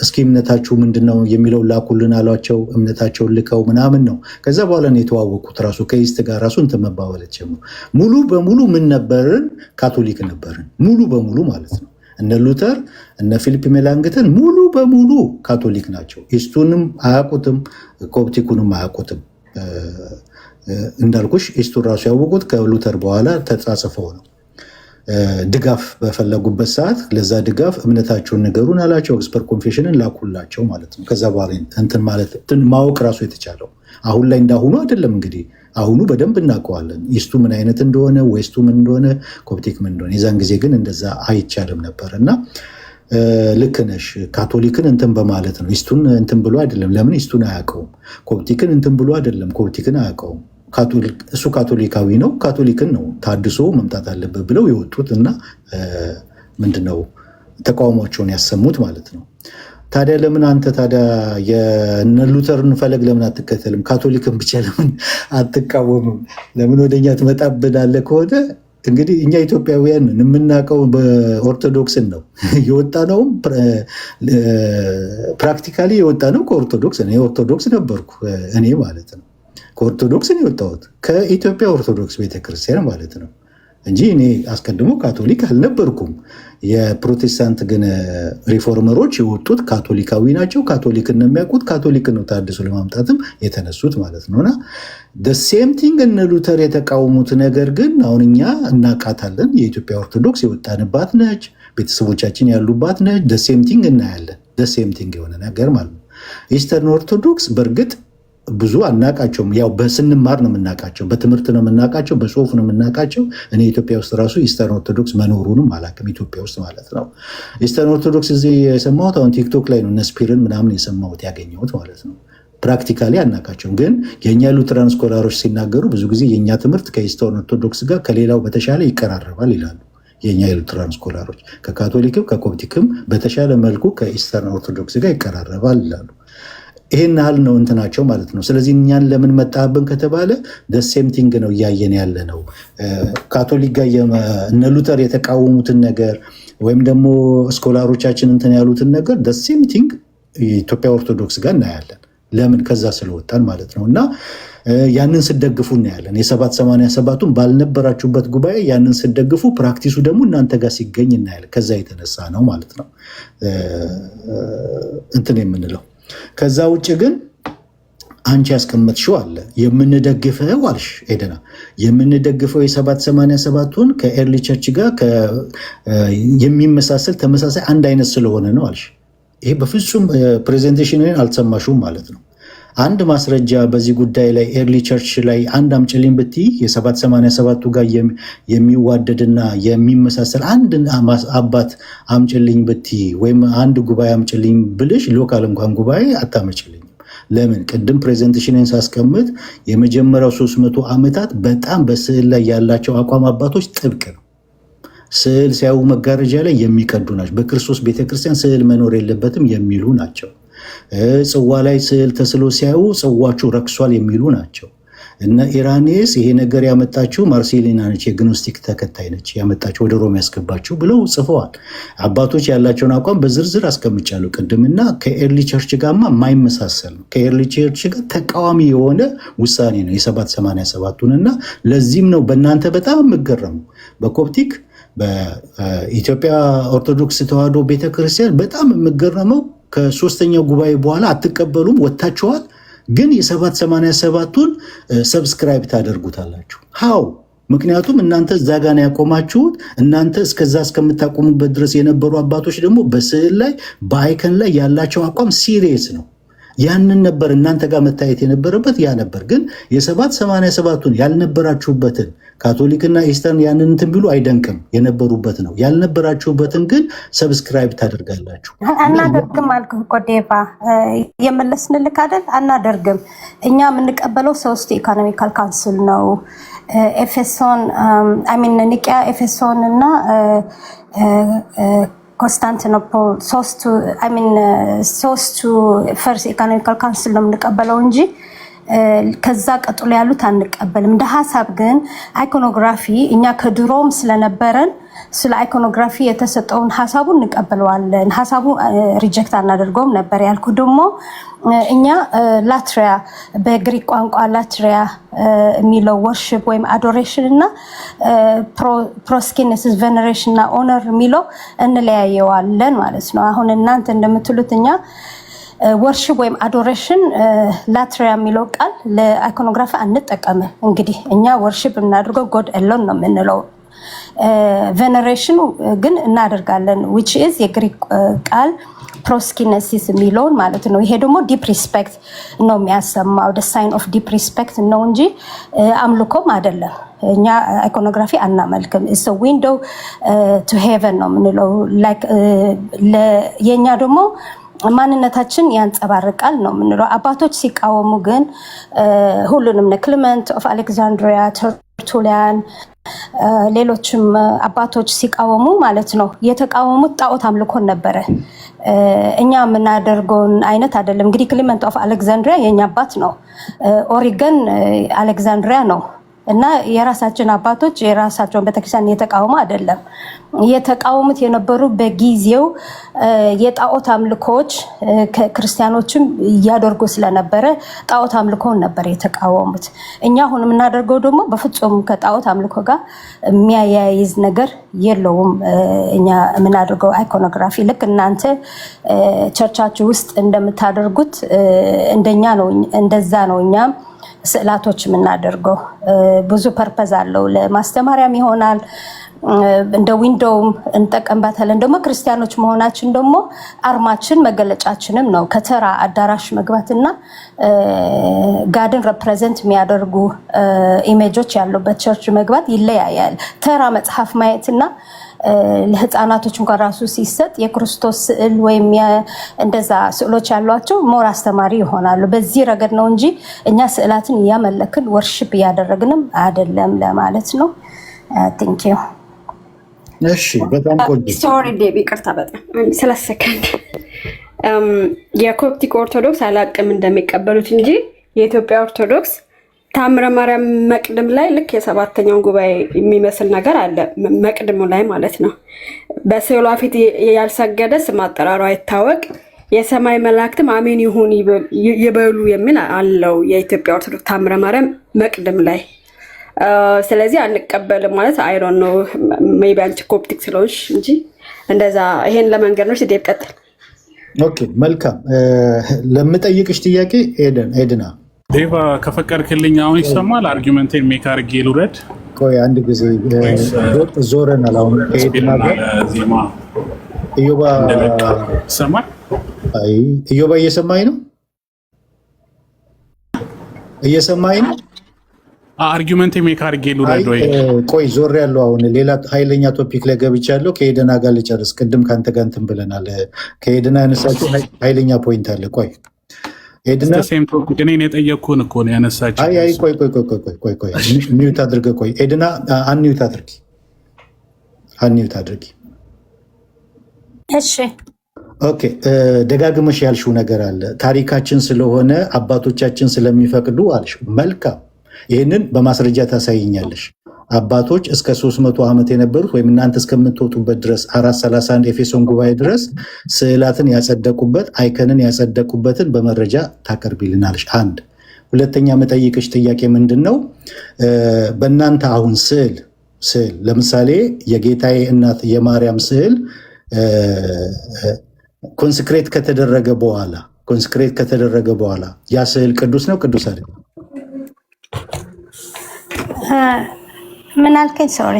እስኪ እምነታችሁ ምንድነው የሚለው ላኩልን አሏቸው። እምነታቸውን ልከው ምናምን ነው። ከዛ በኋላ ነው የተዋወቁት። ራሱ ከኢስት ጋር ራሱ እንትን መባባለት ጀመሩ። ሙሉ በሙሉ ምን ነበርን? ካቶሊክ ነበርን ሙሉ በሙሉ ማለት ነው። እነ ሉተር እነ ፊሊፕ ሜላንግተን ሙሉ በሙሉ ካቶሊክ ናቸው። ኢስቱንም አያውቁትም፣ ኮፕቲኩንም አያውቁትም። እንዳልኩሽ ኢስቱን ራሱ ያወቁት ከሉተር በኋላ ተጻጽፈው ነው። ድጋፍ በፈለጉበት ሰዓት ለዛ ድጋፍ እምነታቸውን ንገሩን አላቸው። ኦክስፐርድ ኮንፌሽንን ላኩላቸው ማለት ነው። ከዛ በኋላ እንትን ማለት ማወቅ ራሱ የተቻለው አሁን ላይ እንዳሁኑ አይደለም። እንግዲህ አሁኑ በደንብ እናውቀዋለን ኢስቱ ምን አይነት እንደሆነ፣ ዌስቱ ምን እንደሆነ፣ ኮፕቲክ ምን እንደሆነ። የዛን ጊዜ ግን እንደዛ አይቻልም ነበር እና ልክ ነሽ። ካቶሊክን እንትን በማለት ነው። ኢስቱን እንትን ብሎ አይደለም። ለምን ኢስቱን አያውቀውም። ኮፕቲክን እንትን ብሎ አይደለም። ኮፕቲክን አያውቀውም። እሱ ካቶሊካዊ ነው። ካቶሊክን ነው ታድሶ መምጣት አለበት ብለው የወጡት እና ምንድነው ተቃውሟቸውን ያሰሙት ማለት ነው። ታዲያ ለምን አንተ ታዲያ የነ ሉተርን ፈለግ ለምን አትከተልም? ካቶሊክን ብቻ ለምን አትቃወምም? ለምን ወደኛ ትመጣብናለህ? ከሆነ እንግዲህ እኛ ኢትዮጵያውያን የምናውቀው በኦርቶዶክስን ነው የወጣ ነውም ፕራክቲካሊ የወጣ ነው ከኦርቶዶክስ ነው። ኦርቶዶክስ ነበርኩ እኔ ማለት ነው። ከኦርቶዶክስ ነው የወጣሁት ከኢትዮጵያ ኦርቶዶክስ ቤተክርስቲያን ማለት ነው እንጂ እኔ አስቀድሞ ካቶሊክ አልነበርኩም። የፕሮቴስታንት ግን ሪፎርመሮች የወጡት ካቶሊካዊ ናቸው። ካቶሊክን ነው የሚያውቁት። ካቶሊክን ነው ታድሶ ለማምጣትም የተነሱት ማለት ነውና ሴም ቲንግ እነ ሉተር የተቃወሙት ነገር ግን አሁን እኛ እናውቃታለን። የኢትዮጵያ ኦርቶዶክስ የወጣንባት ነች፣ ቤተሰቦቻችን ያሉባት ነች። ሴም ቲንግ እናያለን። ሴም ቲንግ የሆነ ነገር ማለት ነው። ኢስተርን ኦርቶዶክስ በእርግጥ ብዙ አናቃቸውም። ያው በስንማር ነው የምናቃቸው፣ በትምህርት ነው የምናቃቸው፣ በጽሁፍ ነው የምናቃቸው። እኔ ኢትዮጵያ ውስጥ ራሱ ኢስተርን ኦርቶዶክስ መኖሩንም አላውቅም፣ ኢትዮጵያ ውስጥ ማለት ነው። ኢስተርን ኦርቶዶክስ እዚህ የሰማሁት አሁን ቲክቶክ ላይ ነው፣ ነስፒርን ምናምን የሰማሁት ያገኘሁት ማለት ነው። ፕራክቲካሊ አናቃቸውም። ግን የእኛ ሉትራን ስኮላሮች ሲናገሩ ብዙ ጊዜ የእኛ ትምህርት ከኢስተርን ኦርቶዶክስ ጋር ከሌላው በተሻለ ይቀራረባል ይላሉ። የእኛ የሉትራን ስኮላሮች ከካቶሊክም ከኮፕቲክም በተሻለ መልኩ ከኢስተርን ኦርቶዶክስ ጋር ይቀራረባል ይላሉ። ይሄን ያህል ነው እንትናቸው ማለት ነው። ስለዚህ እኛን ለምን መጣብን ከተባለ ደሴም ቲንግ ነው እያየን ያለ ነው። ካቶሊክ ጋር እነ ሉተር የተቃወሙትን ነገር ወይም ደግሞ ስኮላሮቻችን እንትን ያሉትን ነገር ደሴም ቲንግ የኢትዮጵያ ኦርቶዶክስ ጋር እናያለን። ለምን? ከዛ ስለወጣን ማለት ነው። እና ያንን ስደግፉ እናያለን። የ787ቱን ባልነበራችሁበት ጉባኤ ያንን ስደግፉ፣ ፕራክቲሱ ደግሞ እናንተ ጋር ሲገኝ እናያለን። ከዛ የተነሳ ነው ማለት ነው እንትን የምንለው። ከዛ ውጭ ግን አንቺ ያስቀመጥሽው አለ የምንደግፈው አልሽ ኤደና፣ የምንደግፈው የ787ቱን ከኤርሊ ቸርች ጋር የሚመሳሰል ተመሳሳይ አንድ አይነት ስለሆነ ነው አልሽ። ይሄ በፍጹም ፕሬዘንቴሽንን አልሰማሽውም ማለት ነው። አንድ ማስረጃ በዚህ ጉዳይ ላይ ኤርሊ ቸርች ላይ አንድ አምጭልኝ ብትይ የ787ቱ ጋር የሚዋደድና የሚመሳሰል አንድ አባት አምጭልኝ ብትይ ወይም አንድ ጉባኤ አምጭልኝ ብልሽ ሎካል እንኳን ጉባኤ አታመጭልኝም። ለምን? ቅድም ፕሬዘንቴሽንን ሳስቀምጥ የመጀመሪያው 300 ዓመታት በጣም በስዕል ላይ ያላቸው አቋም አባቶች ጥብቅ ነው። ስዕል ሲያዩ መጋረጃ ላይ የሚቀዱ ናቸው። በክርስቶስ ቤተክርስቲያን ስዕል መኖር የለበትም የሚሉ ናቸው። ጽዋ ላይ ስዕል ተስሎ ሲያዩ ጽዋችሁ ረክሷል የሚሉ ናቸው። እነ ኢራኔስ ይሄ ነገር ያመጣችው ማርሴሊና ነች፣ የግኖስቲክ ተከታይ ነች ያመጣችው፣ ወደ ሮም ያስገባችው ብለው ጽፈዋል። አባቶች ያላቸውን አቋም በዝርዝር አስቀምጫለሁ ቅድምና ከኤርሊ ቸርች ጋርማ የማይመሳሰል ነው። ከኤርሊ ቸርች ጋር ተቃዋሚ የሆነ ውሳኔ ነው የ787ቱን እና ለዚህም ነው በእናንተ በጣም የምገረሙ በኮፕቲክ በኢትዮጵያ ኦርቶዶክስ ተዋሕዶ ቤተክርስቲያን በጣም የምገረመው ከሶስተኛው ጉባኤ በኋላ አትቀበሉም፣ ወጥታችኋል፣ ግን የ787ቱን ሰብስክራይብ ታደርጉታላችሁ። ሃው? ምክንያቱም እናንተ እዛ ጋ ነው ያቆማችሁት። እናንተ እስከዛ እስከምታቆሙበት ድረስ የነበሩ አባቶች ደግሞ በስዕል ላይ በአይከን ላይ ያላቸው አቋም ሲሪየስ ነው። ያንን ነበር እናንተ ጋር መታየት የነበረበት ያ ነበር። ግን የ787ቱን ያልነበራችሁበትን ካቶሊክና ኢስተርን ያንን እንትን ቢሉ አይደንቅም፣ የነበሩበት ነው። ያልነበራችሁበትን ግን ሰብስክራይብ ታደርጋላችሁ። አናደርግም አልኩህ እኮ ዴቫ፣ የመለስንልክ አይደል? አናደርግም። እኛ የምንቀበለው 3 ኢኮኖሚካል ካውንስል ነው። ኤፌሶን ኒቂያ፣ ኤፌሶን እና ኮንስታንቲኖፕል ሶስቱ ፈርስ ኢኮኖሚካል ካውንስል ነው የምንቀበለው እንጂ ከዛ ቀጥሎ ያሉት አንቀበልም። እንደ ሀሳብ ግን አይኮኖግራፊ እኛ ከድሮም ስለነበረን ስለ አይኮኖግራፊ የተሰጠውን ሀሳቡን እንቀበለዋለን። ሀሳቡ ሪጀክት አናደርገውም ነበር ያልኩ ደግሞ እኛ ላትሪያ በግሪክ ቋንቋ ላትሪያ የሚለው ወርሽፕ ወይም አዶሬሽን እና ፕሮስኪነሲስ ቬነሬሽን እና ኦነር የሚለው እንለያየዋለን ማለት ነው። አሁን እናንተ እንደምትሉት እኛ ወርሽፕ ወይም አዶሬሽን ላትሪያ የሚለው ቃል ለአይኮኖግራፊ አንጠቀምም። እንግዲህ እኛ ወርሽፕ የምናደርገው ጎድ ኤሎን ነው የምንለው። ቬነሬሽኑ ግን እናደርጋለን which is የግሪክ ቃል ፕሮስኪነሲስ የሚለውን ማለት ነው። ይሄ ደግሞ ዲፕ ሪስፔክት ነው የሚያሰማው፣ the sign of deep respect ነው እንጂ አምልኮም አይደለም። እኛ አይኮኖግራፊ አናመልክም። it's a window to heaven ነው የምንለው። የኛ ደግሞ ማንነታችን ያንጸባርቃል ነው የምንለው። አባቶች ሲቃወሙ ግን ሁሉንም ክሊመንት ኦፍ አሌክዛንድሪያ፣ ተርቱሊያን፣ ሌሎችም አባቶች ሲቃወሙ ማለት ነው የተቃወሙት ጣዖት አምልኮን ነበረ። እኛ የምናደርገውን አይነት አይደለም። እንግዲህ ክሊመንት ኦፍ አሌክዛንድሪያ የኛ አባት ነው። ኦሪገን አሌክዛንድሪያ ነው እና የራሳችን አባቶች የራሳቸውን ቤተክርስቲያን የተቃወሙ አይደለም። የተቃወሙት የነበሩ በጊዜው የጣዖት አምልኮች ክርስቲያኖችም እያደርጉ ስለነበረ ጣዖት አምልኮን ነበር የተቃወሙት። እኛ አሁን የምናደርገው ደግሞ በፍጹም ከጣዖት አምልኮ ጋር የሚያያይዝ ነገር የለውም። እኛ የምናደርገው አይኮኖግራፊ ልክ እናንተ ቸርቻችሁ ውስጥ እንደምታደርጉት እንደኛ ነው፣ እንደዛ ነው እኛም ስዕላቶች የምናደርገው። ብዙ ፐርፐዝ አለው። ለማስተማሪያም ይሆናል፣ እንደ ዊንዶውም እንጠቀምባታለን። ደግሞ ክርስቲያኖች መሆናችን ደግሞ አርማችን መገለጫችንም ነው። ከተራ አዳራሽ መግባትና ጋድን ሬፕሬዘንት የሚያደርጉ ኢሜጆች ያሉበት ቸርች መግባት ይለያያል። ተራ መጽሐፍ ማየትና ለህፃናቶች እንኳን ራሱ ሲሰጥ የክርስቶስ ስዕል ወይም እንደዛ ስዕሎች ያሏቸው ሞር አስተማሪ ይሆናሉ። በዚህ ረገድ ነው እንጂ እኛ ስዕላትን እያመለክን ወርሽፕ እያደረግንም አይደለም ለማለት ነው። ቴንክ ዩ። እሺ፣ በጣም ቆንጆ። ሶሪ ዴቢ፣ ይቅርታ በጣም ስለሰከንድ። የኮፕቲክ ኦርቶዶክስ አላቅም እንደሚቀበሉት እንጂ የኢትዮጵያ ኦርቶዶክስ ታምረ ማርያም መቅድም ላይ ልክ የሰባተኛውን ጉባኤ የሚመስል ነገር አለ። መቅድሙ ላይ ማለት ነው። በስዕሏ ፊት ያልሰገደ ስም አጠራሩ አይታወቅ፣ የሰማይ መላእክትም አሜን ይሁን ይበሉ የሚል አለው የኢትዮጵያ ኦርቶዶክስ ታምረ ማርያም መቅድም ላይ። ስለዚህ አንቀበልም ማለት አይሮን ነው። ሜቢ አንቺ ኮፕቲክ ስለሆንሽ እንጂ እንደዛ ይሄን ለመንገድ ነው። ሲዴብ ቀጥል። ኦኬ፣ መልካም። ለምጠይቅሽ ጥያቄ ኤድና ዴቫ ከፈቀድክልኝ አሁን ይሰማል? አርጊመንቴን ሜክ አድርጌ ልውረድ? ቆይ አንድ ጊዜ ዞረናል። አሁን ኤድና ዜማ ኢዮባ ይሰማል? አይ ኢዮባ እየሰማኝ ነው? እየሰማኝ ነው? አርጊመንቴን ሜክ አድርጌ ልውረድ ወይ? ቆይ ዞር ያለው አሁን ሌላ ኃይለኛ ቶፒክ ላይ ገብቻለሁ። ከኤድና ጋር ልጨርስ። ቅድም ከአንተ ጋር እንትን ብለናል። ከኤድና ያነሳችው ኃይለኛ ፖይንት አለ። ቆይ እኔን የጠየቅኩህን እኮ ነው ያነሳችው። ቆይ ሚዩት አድርገህ ቆይ ኤድና አንሚዩት አድርጊ። እሺ ኦኬ። ደጋግመሽ ያልሽው ነገር አለ። ታሪካችን ስለሆነ አባቶቻችን ስለሚፈቅዱ አልሽው። መልካም፣ ይህንን በማስረጃ ታሳይኛለሽ። አባቶች እስከ 300 ዓመት የነበሩት ወይም እናንተ እስከምትወጡበት ድረስ 431 ኤፌሶን ጉባኤ ድረስ ስዕላትን ያጸደቁበት አይከንን ያጸደቁበትን በመረጃ ታቀርቢልናለሽ። አንድ። ሁለተኛ መጠይቅሽ ጥያቄ ምንድን ነው? በእናንተ አሁን ስዕል ለምሳሌ የጌታዬ እናት የማርያም ስዕል ኮንስክሬት ከተደረገ በኋላ ያ ስዕል ቅዱስ ነው ቅዱስ አይደለም? ምን አልከኝ? ሶሪ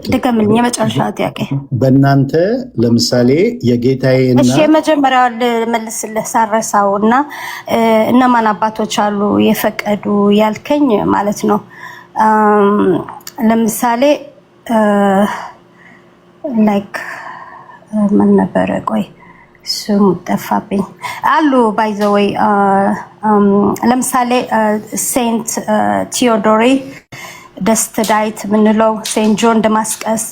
ድገምልኝ። የመጨረሻ ጥያቄ በእናንተ ለምሳሌ የጌታዬ እና እሺ፣ የመጀመሪያው ልመልስልህ ሳረሳው እና እነማን አባቶች አሉ የፈቀዱ ያልከኝ ማለት ነው። ለምሳሌ ላይክ ምን ነበረ? ቆይ ስሙ ጠፋብኝ። አሉ ባይ ዘ ወይ ለምሳሌ ሴንት ቲዮዶሪ ደስት ዳይት የምንለው ሴንት ጆን ደማስቀስ፣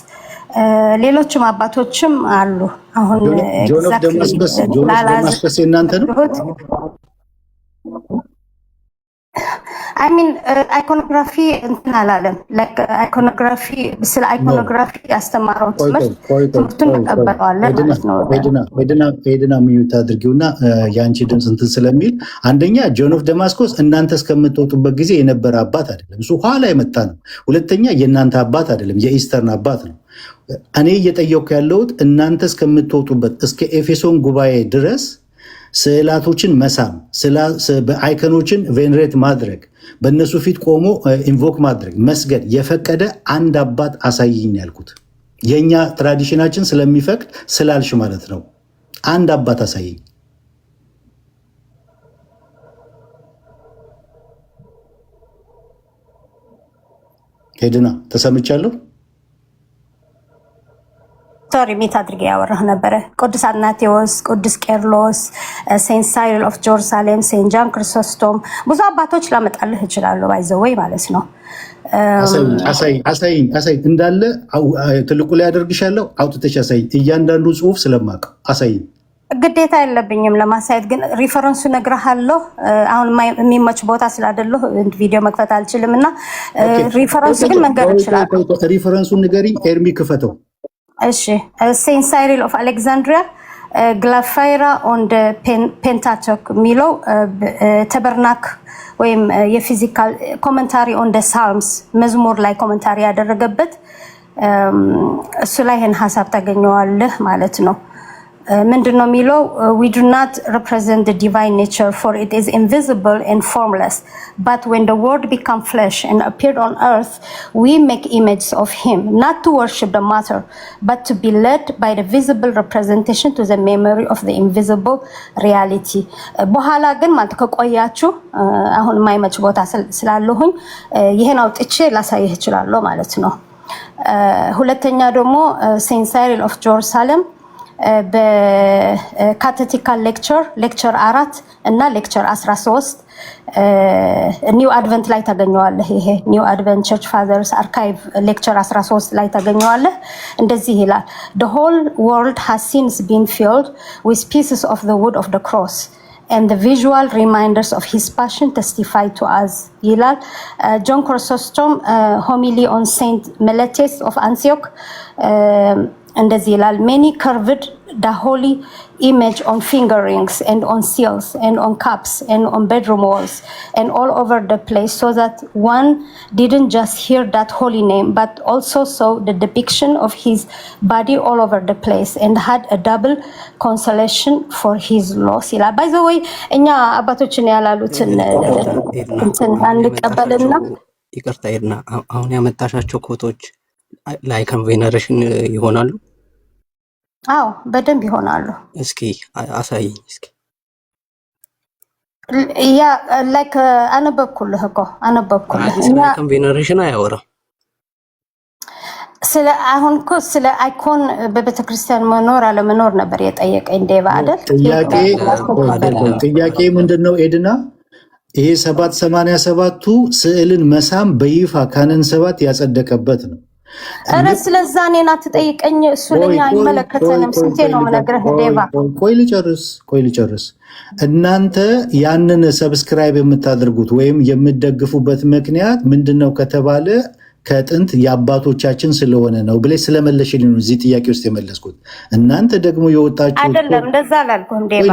ሌሎችም አባቶችም አሉ። አሁን ጆን ኦፍ ደማስቀስ የእናንተ ነው? አይሚን አይኮኖግራፊ እንትን አላለም። አይኮኖግራፊ ስለ አይኮኖግራፊ ያስተማረው ትምህርቱን ተቀበለዋለን ማለት ነው። ኤድና ሚዩት አድርጊውና የአንቺ ድምፅ እንትን ስለሚል፣ አንደኛ ጆን ኦፍ ደማስቆስ እናንተ እስከምትወጡበት ጊዜ የነበረ አባት አይደለም፣ እሱ ኋላ የመጣ ነው። ሁለተኛ የእናንተ አባት አይደለም፣ የኢስተርን አባት ነው። እኔ እየጠየኩ ያለሁት እናንተ እስከምትወጡበት እስከ ኤፌሶን ጉባኤ ድረስ ስዕላቶችን መሳም፣ አይከኖችን ቬንሬት ማድረግ፣ በእነሱ ፊት ቆሞ ኢንቮክ ማድረግ፣ መስገድ የፈቀደ አንድ አባት አሳይኝ ያልኩት። የእኛ ትራዲሽናችን ስለሚፈቅድ ስላልሽ ማለት ነው። አንድ አባት አሳይኝ። ሄድና ተሰምቻለሁ። ሶሪ ሚት አድርጌ ያወራህ ነበረ። ቅዱስ አትናቴዎስ፣ ቅዱስ ቄርሎስ፣ ሴንት ሳይሪል ኦፍ ጀሩሳሌም፣ ሴንት ጃን ክሪሶስቶም፣ ብዙ አባቶች ላመጣልህ እችላለሁ። ባይዘወይ ማለት ነው። አሳይኝ እንዳለ ትልቁ ላይ ያደርግሻለሁ። አውጥተሽ አሳይኝ። እያንዳንዱ ጽሁፍ ስለማውቀው አሳይኝ። ግዴታ የለብኝም ለማሳየት፣ ግን ሪፈረንሱ እነግርሃለሁ። አሁን የሚመች ቦታ ስላደለሁ ቪዲዮ መክፈት አልችልም እና ሪፈረንሱ ግን መንገር እችላለሁ። ሪፈረንሱን ንገሪኝ። ኤርሚ ክፈተው። እሺ ሴንት ሳይሪል ኦፍ አሌክዛንድሪያ ግላፋይራ ኦን ፔንታቶክ የሚለው ተበርናክ ወይም የፊዚካል ኮመንታሪ ኦን ሳልምስ መዝሙር ላይ ኮመንታሪ ያደረገበት እሱ ላይ ይህን ሀሳብ ታገኘዋለህ ማለት ነው። ምንድነው የሚለው we do not represent the divine nature for it is invisible and formless but when the word became flesh and appeared on earth we make images of him not to worship the matter but to be led by the visible representation to the memory of the invisible reality በኋላ ግን ማለት ከቆያችሁ አሁን ማይመች ቦታ ስላለሁኝ ይሄን አውጥቼ ላሳይህ እችላለሁ ማለት ነው ሁለተኛ ደግሞ ሴንት ሳይሪል ኦፍ ጀሩሳሌም በካቴቲካል ሌክቸር 4 እና ሌክቸር 13 ኒው አድቨንት ላይ ታገኘዋለህ ይሄ ኒው አድቨንት ቸርች ፋዘርስ አርካይቭ ሌክቸር 13 ላይ ታገኘዋለህ እንደዚህ ይላል the whole world has since been filled with pieces of the wood of the cross and the visual reminders of his passion testify to us ይላል John Chrysostom homily on Saint Meletius of Antioch እንደዚህ ይላል many carved the holy image on finger rings and on seals and on cups and on bedroom walls and all over the place so that one didn't just hear that holy name but also saw the depiction of his body all over the place and had a double consolation for his loss ይላል by the way እኛ አባቶችን ያላሉትን እንትን አንቀበልና ይቅርታ ይርና አሁን ያመጣሻቸው ኮቶች ላይክ ቬነሬሽን ይሆናሉ አዎ በደንብ ይሆናሉ እስኪ አሳይኝ እስኪ ያ ላይክ አነበብኩልህ ላይክ ቬነሬሽን አያወራም ስለ አሁን እኮ ስለ አይኮን በቤተክርስቲያን መኖር አለመኖር ነበር የጠየቀኝ ዴቫ አይደል ጥያቄ ምንድነው ኤድና ይሄ 787ቱ ስዕልን መሳም በይፋ ካነን 7 ያጸደቀበት ነው አረ ስለዛ እኔን አትጠይቀኝ እሱ ለኛ አይመለከተንም ስንቴ ነው መነግረህ ዴቫ ቆይ ልጨርስ እናንተ ያንን ሰብስክራይብ የምታደርጉት ወይም የምትደግፉበት ምክንያት ምንድነው ከተባለ ከጥንት የአባቶቻችን ስለሆነ ነው ብለሽ ስለመለሽልኝ ነው እዚህ ጥያቄ ውስጥ የመለስኩት እናንተ ደግሞ የወጣችሁ አይደለም እንደዛ አላልኩም ዴቫ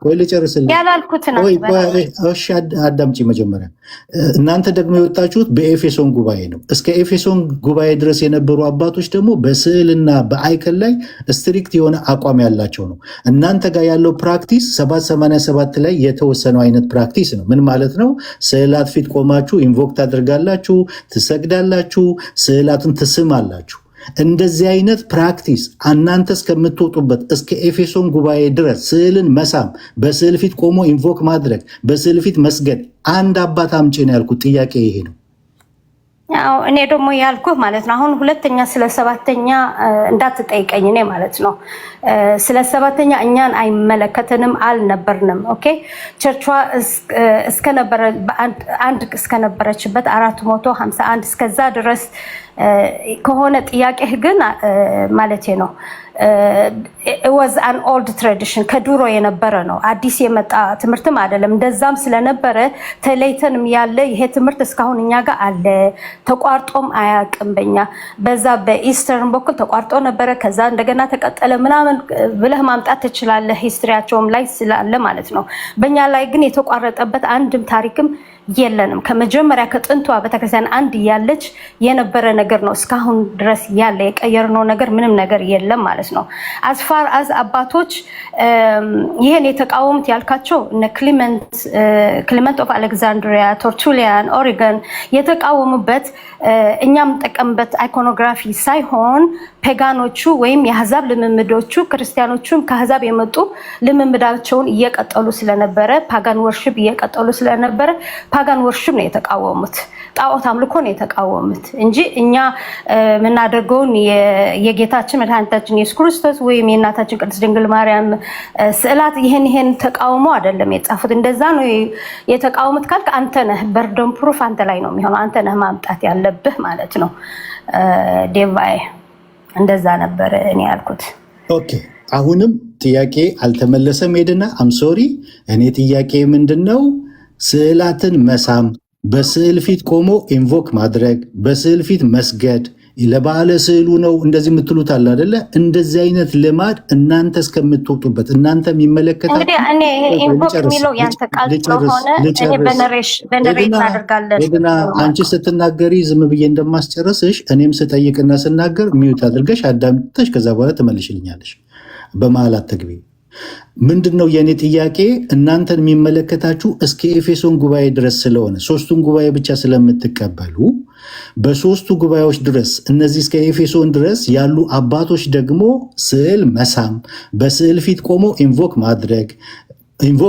ቆይ ልጨርስልኝ ያላልኩት ነው እሺ አዳምጪ መጀመሪያ እናንተ ደግሞ የወጣችሁት በኤፌሶን ጉባኤ ነው እስከ ኤፌሶን ጉባኤ ድረስ የነበሩ አባቶች ደግሞ በስዕልና በአይከን ላይ ስትሪክት የሆነ አቋም ያላቸው ነው እናንተ ጋር ያለው ፕራክቲስ 787 ላይ የተወሰነው አይነት ፕራክቲስ ነው ምን ማለት ነው ስዕላት ፊት ቆማችሁ ኢንቮክ ታደርጋላችሁ ትሰግዳላችሁ ስዕላትን ትስማላችሁ እንደዚህ አይነት ፕራክቲስ እናንተ እስከምትወጡበት እስከ ኤፌሶን ጉባኤ ድረስ ስዕልን መሳም በስዕል ፊት ቆሞ ኢንቮክ ማድረግ በስዕል ፊት መስገድ አንድ አባት አምጪ ነው ያልኩት ጥያቄ ይሄ ነው ያው እኔ ደግሞ ያልኩህ ማለት ነው አሁን ሁለተኛ ስለ ሰባተኛ እንዳትጠይቀኝ እኔ ማለት ነው ስለ ሰባተኛ እኛን አይመለከተንም አልነበርንም ኦኬ ቸርቿ እስከነበረ አንድ እስከነበረችበት 451 እስከዛ ድረስ ከሆነ ጥያቄህ ግን ማለቴ ነው it was an old tradition ከድሮ የነበረ ነው አዲስ የመጣ ትምህርትም አይደለም እንደዛም ስለነበረ ተለይተንም ያለ ይሄ ትምህርት እስካሁን እኛ ጋር አለ ተቋርጦም አያውቅም በእኛ በዛ በኢስተርን በኩል ተቋርጦ ነበረ ከዛ እንደገና ተቀጠለ ምናምን ብለህ ማምጣት ትችላለህ ሂስትሪያቸውም ላይ ስላለ ማለት ነው በእኛ ላይ ግን የተቋረጠበት አንድም ታሪክም የለንም ከመጀመሪያ ከጥንቷ ቤተክርስቲያን አንድ ያለች የነበረ ነገር ነው እስካሁን ድረስ ያለ የቀየርነው ነገር ምንም ነገር የለም ማለት ነው as far as አባቶች ይሄን የተቃወሙት ያልካቸው እነ ክሊመንት ኦፍ አሌክዛንድሪያ ቶርቱሊያን ኦሪገን የተቃወሙበት እኛም ተጠቀምበት አይኮኖግራፊ ሳይሆን ፔጋኖቹ ወይም የአሕዛብ ልምምዶቹ ክርስቲያኖቹም ከአሕዛብ የመጡ ልምምዳቸውን እየቀጠሉ ስለነበረ ፓጋን ወርሺፕ እየቀጠሉ ስለነበረ ፓጋን ወርሺፕ ነው የተቃወሙት ጣዖት አምልኮ ነው የተቃወሙት እንጂ እኛ ምናደርገውን የጌታችን መድኃኒታችን ኢየሱስ ክርስቶስ ወይም የእናታችን ቅድስት ድንግል ማርያም ስዕላት ይሄን ተቃውሞ አይደለም የጻፉት እንደዛ ነው የተቃወሙት ካልክ አንተ ነህ በርደን ፕሩፍ አንተ ላይ ነው የሚሆነው አንተ ነህ ማምጣት ያለብህ ማለት ነው ዴቫይ እንደዛ ነበር እኔ ያልኩት ኦኬ አሁንም ጥያቄ አልተመለሰም ሄድና አም ሶሪ እኔ ጥያቄ ምንድነው ስዕላትን መሳም በስዕል ፊት ቆሞ ኢንቮክ ማድረግ በስዕል ፊት መስገድ ለባለ ስዕሉ ነው እንደዚህ የምትሉት አለ አይደለ እንደዚህ አይነት ልማድ እናንተ እስከምትወጡበት እናንተ የሚመለከታችሁ እንግዲህ እኔ ኢንቮክ ሚለው ያንተ ቃል ስለሆነ እኔ በነሬት አደርጋለሁ ለግና አንቺ ስትናገሪ ዝም ብዬ እንደማስጨርስሽ እኔም ስጠይቅና ስናገር ሚዩት አድርገሽ አዳምጥተሽ ከዛ በኋላ ተመልሽልኛለሽ በመሃል አትግቢ። ምንድነው የኔ ጥያቄ? እናንተን የሚመለከታችሁ እስከ ኤፌሶን ጉባኤ ድረስ ስለሆነ ሶስቱን ጉባኤ ብቻ ስለምትቀበሉ በሶስቱ ጉባኤዎች ድረስ እነዚህ እስከ ኤፌሶን ድረስ ያሉ አባቶች ደግሞ ስዕል መሳም፣ በስዕል ፊት ቆሞ ኢንቮክ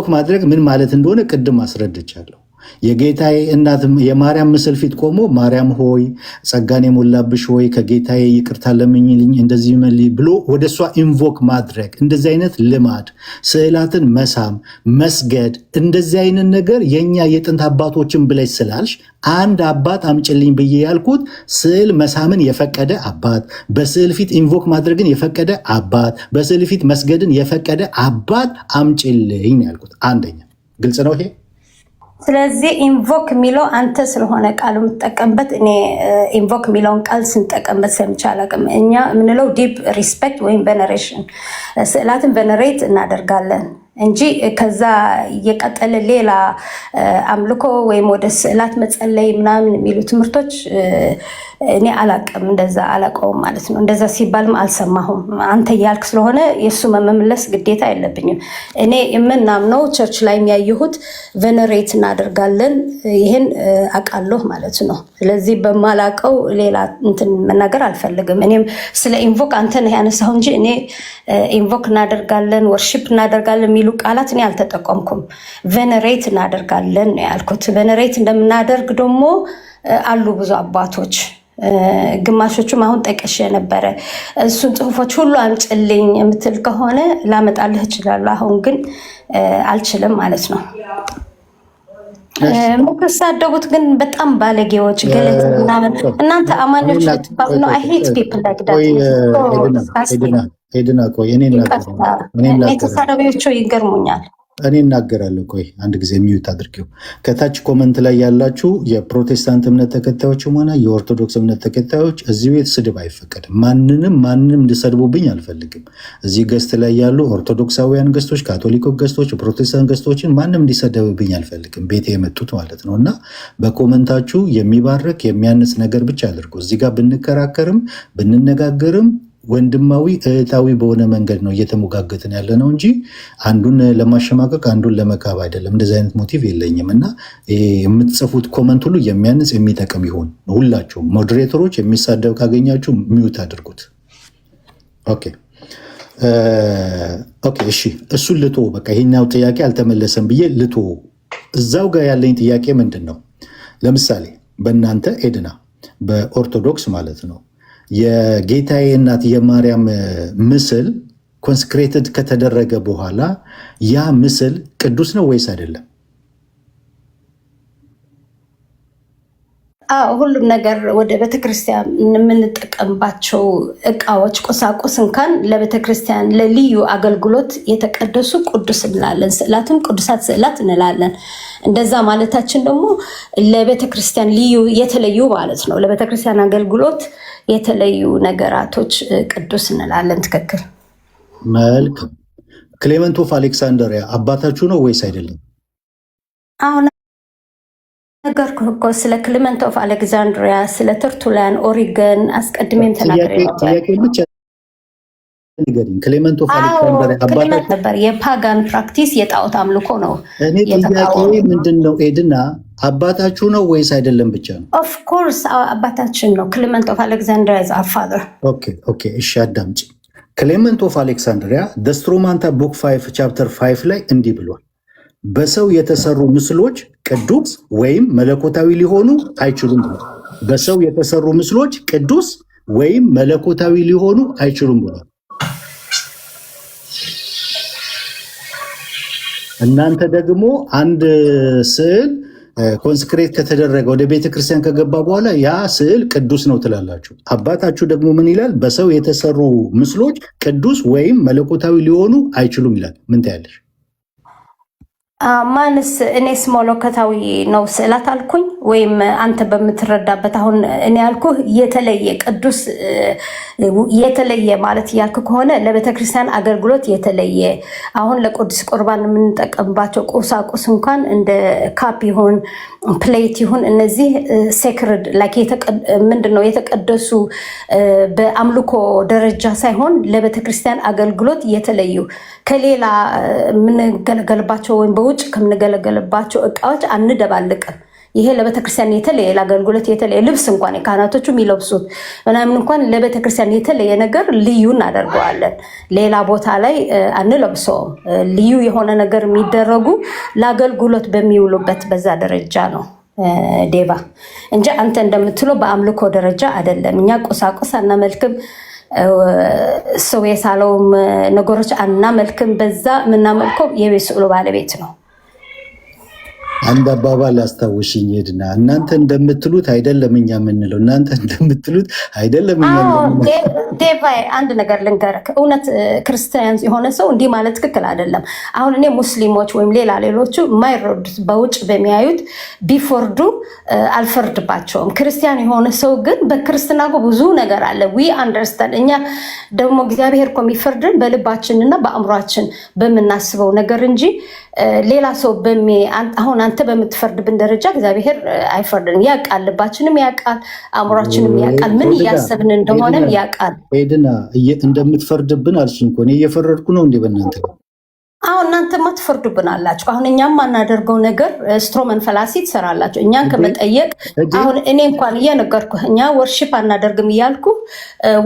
ማድረግ ምን ማለት እንደሆነ ቅድም አስረድቻለሁ። የጌታዬ እናት የማርያም ምስል ፊት ቆሞ ማርያም ሆይ ጸጋን የሞላብሽ ሆይ ከጌታዬ ይቅርታ ለምኝልኝ እንደዚህ መልይ ብሎ ወደ እሷ ኢንቮክ ማድረግ፣ እንደዚህ አይነት ልማድ፣ ስዕላትን መሳም፣ መስገድ፣ እንደዚህ አይነት ነገር የኛ የጥንት አባቶችን ብለሽ ስላልሽ አንድ አባት አምጭልኝ ብዬ ያልኩት ስዕል መሳምን የፈቀደ አባት፣ በስዕል ፊት ኢንቮክ ማድረግን የፈቀደ አባት፣ በስዕል ፊት መስገድን የፈቀደ አባት አምጭልኝ ያልኩት። አንደኛ ግልጽ ነው ይሄ። ስለዚህ ኢንቮክ የሚለው አንተ ስለሆነ ቃሉ የምትጠቀምበት፣ እኔ ኢንቮክ የሚለውን ቃል ስንጠቀምበት ሰምቻል አቅም እኛ የምንለው ዲፕ ሪስፔክት ወይም ቬነሬሽን፣ ስዕላትን ቬነሬት እናደርጋለን እንጂ ከዛ እየቀጠለ ሌላ አምልኮ ወይም ወደ ስዕላት መጸለይ ምናምን የሚሉ ትምህርቶች እኔ አላቅም፣ እንደዛ አላቀውም ማለት ነው። እንደዛ ሲባልም አልሰማሁም። አንተ እያልክ ስለሆነ የእሱ መመለስ ግዴታ የለብኝም። እኔ የምናምነው ቸርች ላይ የሚያየሁት ቬነሬት እናደርጋለን፣ ይህን አውቃለሁ ማለት ነው። ስለዚህ በማላቀው ሌላ እንትን መናገር አልፈልግም። እኔም ስለ ኢንቮክ አንተ ነህ ያነሳሁ እንጂ እኔ ኢንቮክ እናደርጋለን ወርሺፕ እናደርጋለን የሚሉ ቃላት እኔ አልተጠቀምኩም። ቬነሬት እናደርጋለን ነው ያልኩት። ቬነሬት እንደምናደርግ ደግሞ አሉ ብዙ አባቶች፣ ግማሾቹም አሁን ጠቀሽ የነበረ እሱን ጽሁፎች ሁሉ አምጭልኝ የምትል ከሆነ ላመጣልህ እችላለሁ። አሁን ግን አልችልም ማለት ነው። የምትሳደቡት ግን በጣም ባለጌዎች ገለጽ ምናምን እናንተ አማኞች ነው። አይ ሄት ፒፕል ላይክ ዳት። ሄድና ቆይ እኔ ተሳዳቢዎቹ ይገርሙኛል። እኔ እናገራለሁ። ቆይ አንድ ጊዜ ሚዩት አድርጌው። ከታች ኮመንት ላይ ያላችሁ የፕሮቴስታንት እምነት ተከታዮችም ሆነ የኦርቶዶክስ እምነት ተከታዮች እዚህ ቤት ስድብ አይፈቀድም። ማንንም እንዲሰድቡብኝ አልፈልግም። እዚህ ገስት ላይ ያሉ ኦርቶዶክሳውያን ገስቶች፣ ካቶሊኮ ገስቶች፣ ፕሮቴስታንት ገስቶችን ማንም እንዲሰደብብኝ አልፈልግም። ቤቴ የመጡት ማለት ነው። እና በኮመንታችሁ የሚባርክ የሚያንጽ ነገር ብቻ አድርጎ እዚህ ጋር ብንከራከርም ብንነጋገርም ወንድማዊ እህታዊ በሆነ መንገድ ነው እየተሞጋገትን ያለ ነው እንጂ አንዱን ለማሸማቀቅ አንዱን ለመካብ አይደለም። እንደዚህ አይነት ሞቲቭ የለኝም። እና የምትጽፉት ኮመንት ሁሉ የሚያንጽ የሚጠቅም ይሆን። ሁላችሁም ሞዴሬተሮች የሚሳደብ ካገኛችሁ ሚዩት አድርጉት። ኦኬ እሺ፣ እሱን ልቶ በቃ ይሄኛው ጥያቄ አልተመለሰም ብዬ ልቶ እዛው ጋር ያለኝ ጥያቄ ምንድን ነው? ለምሳሌ በእናንተ ኤድና በኦርቶዶክስ ማለት ነው የጌታዬ እናት የማርያም ምስል ኮንስክሬትድ ከተደረገ በኋላ ያ ምስል ቅዱስ ነው ወይስ አይደለም? ሁሉም ነገር ወደ ቤተክርስቲያን የምንጠቀምባቸው እቃዎች፣ ቁሳቁስ እንኳን ለቤተክርስቲያን ለልዩ አገልግሎት የተቀደሱ ቅዱስ እንላለን። ስዕላትም ቅዱሳት ስዕላት እንላለን። እንደዛ ማለታችን ደግሞ ለቤተክርስቲያን ልዩ የተለዩ ማለት ነው። ለቤተክርስቲያን አገልግሎት የተለዩ ነገራቶች ቅዱስ እንላለን። ትክክል። መልካም። ክሌመንት ኦፍ አሌክሳንደሪያ አባታችሁ ነው ወይስ አይደለም? አሁን ነገርኩህ እኮ ስለ ክሌመንት ኦፍ አሌክዛንድሪያ፣ ስለ ተርቱሊያን ኦሪገን አስቀድሜም ተናግሬ ክሌመንት ኦፍ አሌክሳንድሪያ አባታችሁ ነበር። የፓጋን ፕራክቲስ የጣዖት አምልኮ ነው። እኔ ጥያቄ ምንድን ነው ኤድና አባታችሁ ነው ወይስ አይደለም ብቻ ነው? ኦፍኮርስ አባታችን ነው። ክሌመንት ኦፍ አሌክዛንድሪያ ኢዝ አወር ፋዘር። ኦኬ እሺ አዳምጪ። ክሌመንት ኦፍ አሌክሳንድሪያ ደስትሮማንታ ቡክ 5 ቻፕተር 5 ላይ እንዲህ ብሏል። በሰው የተሰሩ ምስሎች ቅዱስ ወይም መለኮታዊ ሊሆኑ አይችሉም ብሏል። በሰው የተሰሩ ምስሎች ቅዱስ ወይም መለኮታዊ ሊሆኑ አይችሉም ብሏል። እናንተ ደግሞ አንድ ስዕል ኮንስክሬት ከተደረገ ወደ ቤተክርስቲያን ከገባ በኋላ ያ ስዕል ቅዱስ ነው ትላላችሁ። አባታችሁ ደግሞ ምን ይላል? በሰው የተሰሩ ምስሎች ቅዱስ ወይም መለኮታዊ ሊሆኑ አይችሉም ይላል። ምን ታያለሽ? ማንስ እኔስ መለኮታዊ ነው ስዕላት አልኩኝ ወይም አንተ በምትረዳበት አሁን እኔ ያልኩህ የተለየ ቅዱስ የተለየ ማለት ያልኩ ከሆነ ለቤተክርስቲያን አገልግሎት የተለየ አሁን ለቅዱስ ቁርባን የምንጠቀምባቸው ቁሳቁስ እንኳን እንደ ካፕ ይሁን ፕሌት ይሁን እነዚህ ሴክሬድ ላይክ ምንድነው የተቀደሱ በአምልኮ ደረጃ ሳይሆን ለቤተክርስቲያን አገልግሎት የተለዩ ከሌላ የምንገለገልባቸው ወይም በውጭ ከምንገለገልባቸው እቃዎች አንደባልቅም። ይሄ ለቤተክርስቲያን የተለየ ለአገልግሎት የተለየ ልብስ እንኳን የካህናቶቹ የሚለብሱት ምናምን እንኳን ለቤተክርስቲያን የተለየ ነገር ልዩ እናደርገዋለን። ሌላ ቦታ ላይ አንለብሰውም። ልዩ የሆነ ነገር የሚደረጉ ለአገልግሎት በሚውሉበት በዛ ደረጃ ነው ዴቫ እንጂ አንተ እንደምትለው በአምልኮ ደረጃ አይደለም። እኛ ቁሳቁስ አናመልክም። ሰው የሳለውም ነገሮች አናመልክም። በዛ የምናመልከው የቤት ስዕሉ ባለቤት ነው። አንድ አባባል አስታውሽኝ ሄድና እናንተ እንደምትሉት አይደለም እኛ የምንለው፣ እናንተ እንደምትሉት አይደለም እኛ ዴቫይ አንድ ነገር ልንገርህ። እውነት ክርስቲያን የሆነ ሰው እንዲህ ማለት ትክክል አይደለም። አሁን እኔ ሙስሊሞች ወይም ሌሎቹ የማይረዱት በውጭ በሚያዩት ቢፈርዱ አልፈርድባቸውም። ክርስቲያን የሆነ ሰው ግን በክርስትና ብዙ ነገር አለ። ዊ አንደርስታንድ። እኛ ደግሞ እግዚአብሔር እኮ የሚፈርድን በልባችንና በአእምሯችን በምናስበው ነገር እንጂ ሌላ ሰው አሁን አንተ በምትፈርድብን ደረጃ እግዚአብሔር አይፈርድን። ያውቃል፣ ልባችንም ያውቃል፣ አእምሯችንም ያውቃል፣ ምን እያሰብን እንደሆነም ያውቃል። ሄድና እንደምትፈርድብን አልሽኝ እኮ እኔ እየፈረድኩ ነው እንዴ በእናንተ? አሁን እናንተማ ትፈርዱብን አላችሁ። አሁን እኛም ማናደርገው ነገር ስትሮመን ፈላሲ ትሰራላችሁ እኛን ከመጠየቅ። አሁን እኔ እንኳን እየነገርኩህ እኛ ወርሺፕ አናደርግም እያልኩ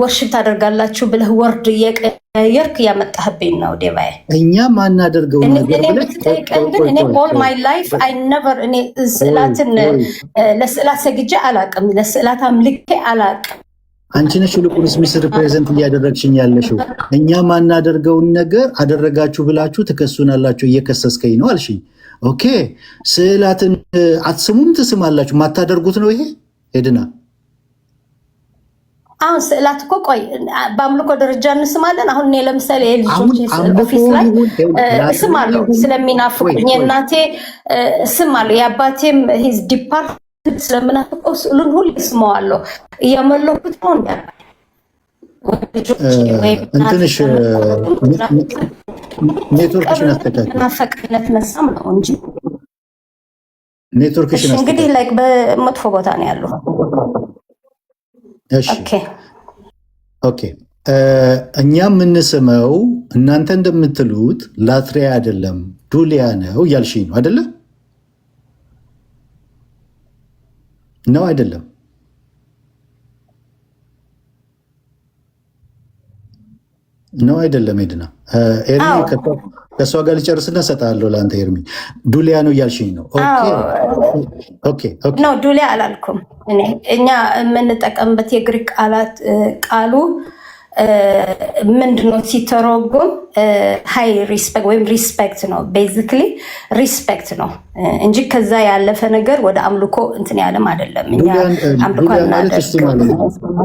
ወርሺፕ ታደርጋላችሁ ብለህ ወርድ እየቀየርክ ያመጣህብኝ ነው ዴቫይ። እኛ ማናደርገው ነገር እኔ ብትጠይቀን ግን እኔ ኦል ማይ ላይፍ አይ ነቨር እኔ ስዕላትን ለስዕላት ሰግጄ አላቅም፣ ለስዕላት አምልኬ አላቅም። አንቺ ነሽ ይልቁንስ ሚስ ሪፕሬዘንት እያደረግሽኝ ያለሽው። እኛ ማናደርገውን ነገር አደረጋችሁ ብላችሁ ትከሱናላችሁ፣ እየከሰስከኝ ነው አልሽኝ። ኦኬ ስዕላትን አትስሙም? ትስማላችሁ። ማታደርጉት ነው ይሄ ሄድና። አሁን ስዕላት እኮ ቆይ በአምልኮ ደረጃ እንስማለን። አሁን እኔ ለምሳሌ የልጆች ኦፊስ ላይ እስማለሁ ስለሚናፍቁኝ፣ የእናቴ እስማለሁ፣ የአባቴም ሂዝ ዲፓርት ስለምናፍቀው ስዕሉን ሁሉ እስመዋለሁ። እያመለኩት ነው እንትንሽ ኔትወርክሽን አስተካክል። ናፈቅነት መሳም ነው እንጂ ኔትወርክሽን እንግዲህ ላይ በመጥፎ ቦታ ነው ያለው። ኦኬ እኛ የምንስመው እናንተ እንደምትሉት ላትሪያ አይደለም ዱሊያ ነው እያልሽኝ ነው አይደለ? ነው አይደለም? ነው አይደለም? ሄድና ኤርሚ ከእሷ ጋር ልጨርስና እሰጥሃለሁ ለአንተ። ኤርሚ ዱሊያ ነው እያልሽኝ ነው? ነው ዱሊያ አላልኩም እኛ የምንጠቀምበት የግሪክ ቃሉ ምንድነው ሲተረጎም ሃይ ሪስፔክት ወይም ሪስፔክት ነው። ቤዚክሊ ሪስፔክት ነው እንጂ ከዛ ያለፈ ነገር ወደ አምልኮ እንትን ያለም አይደለም። እኛ አምልኮ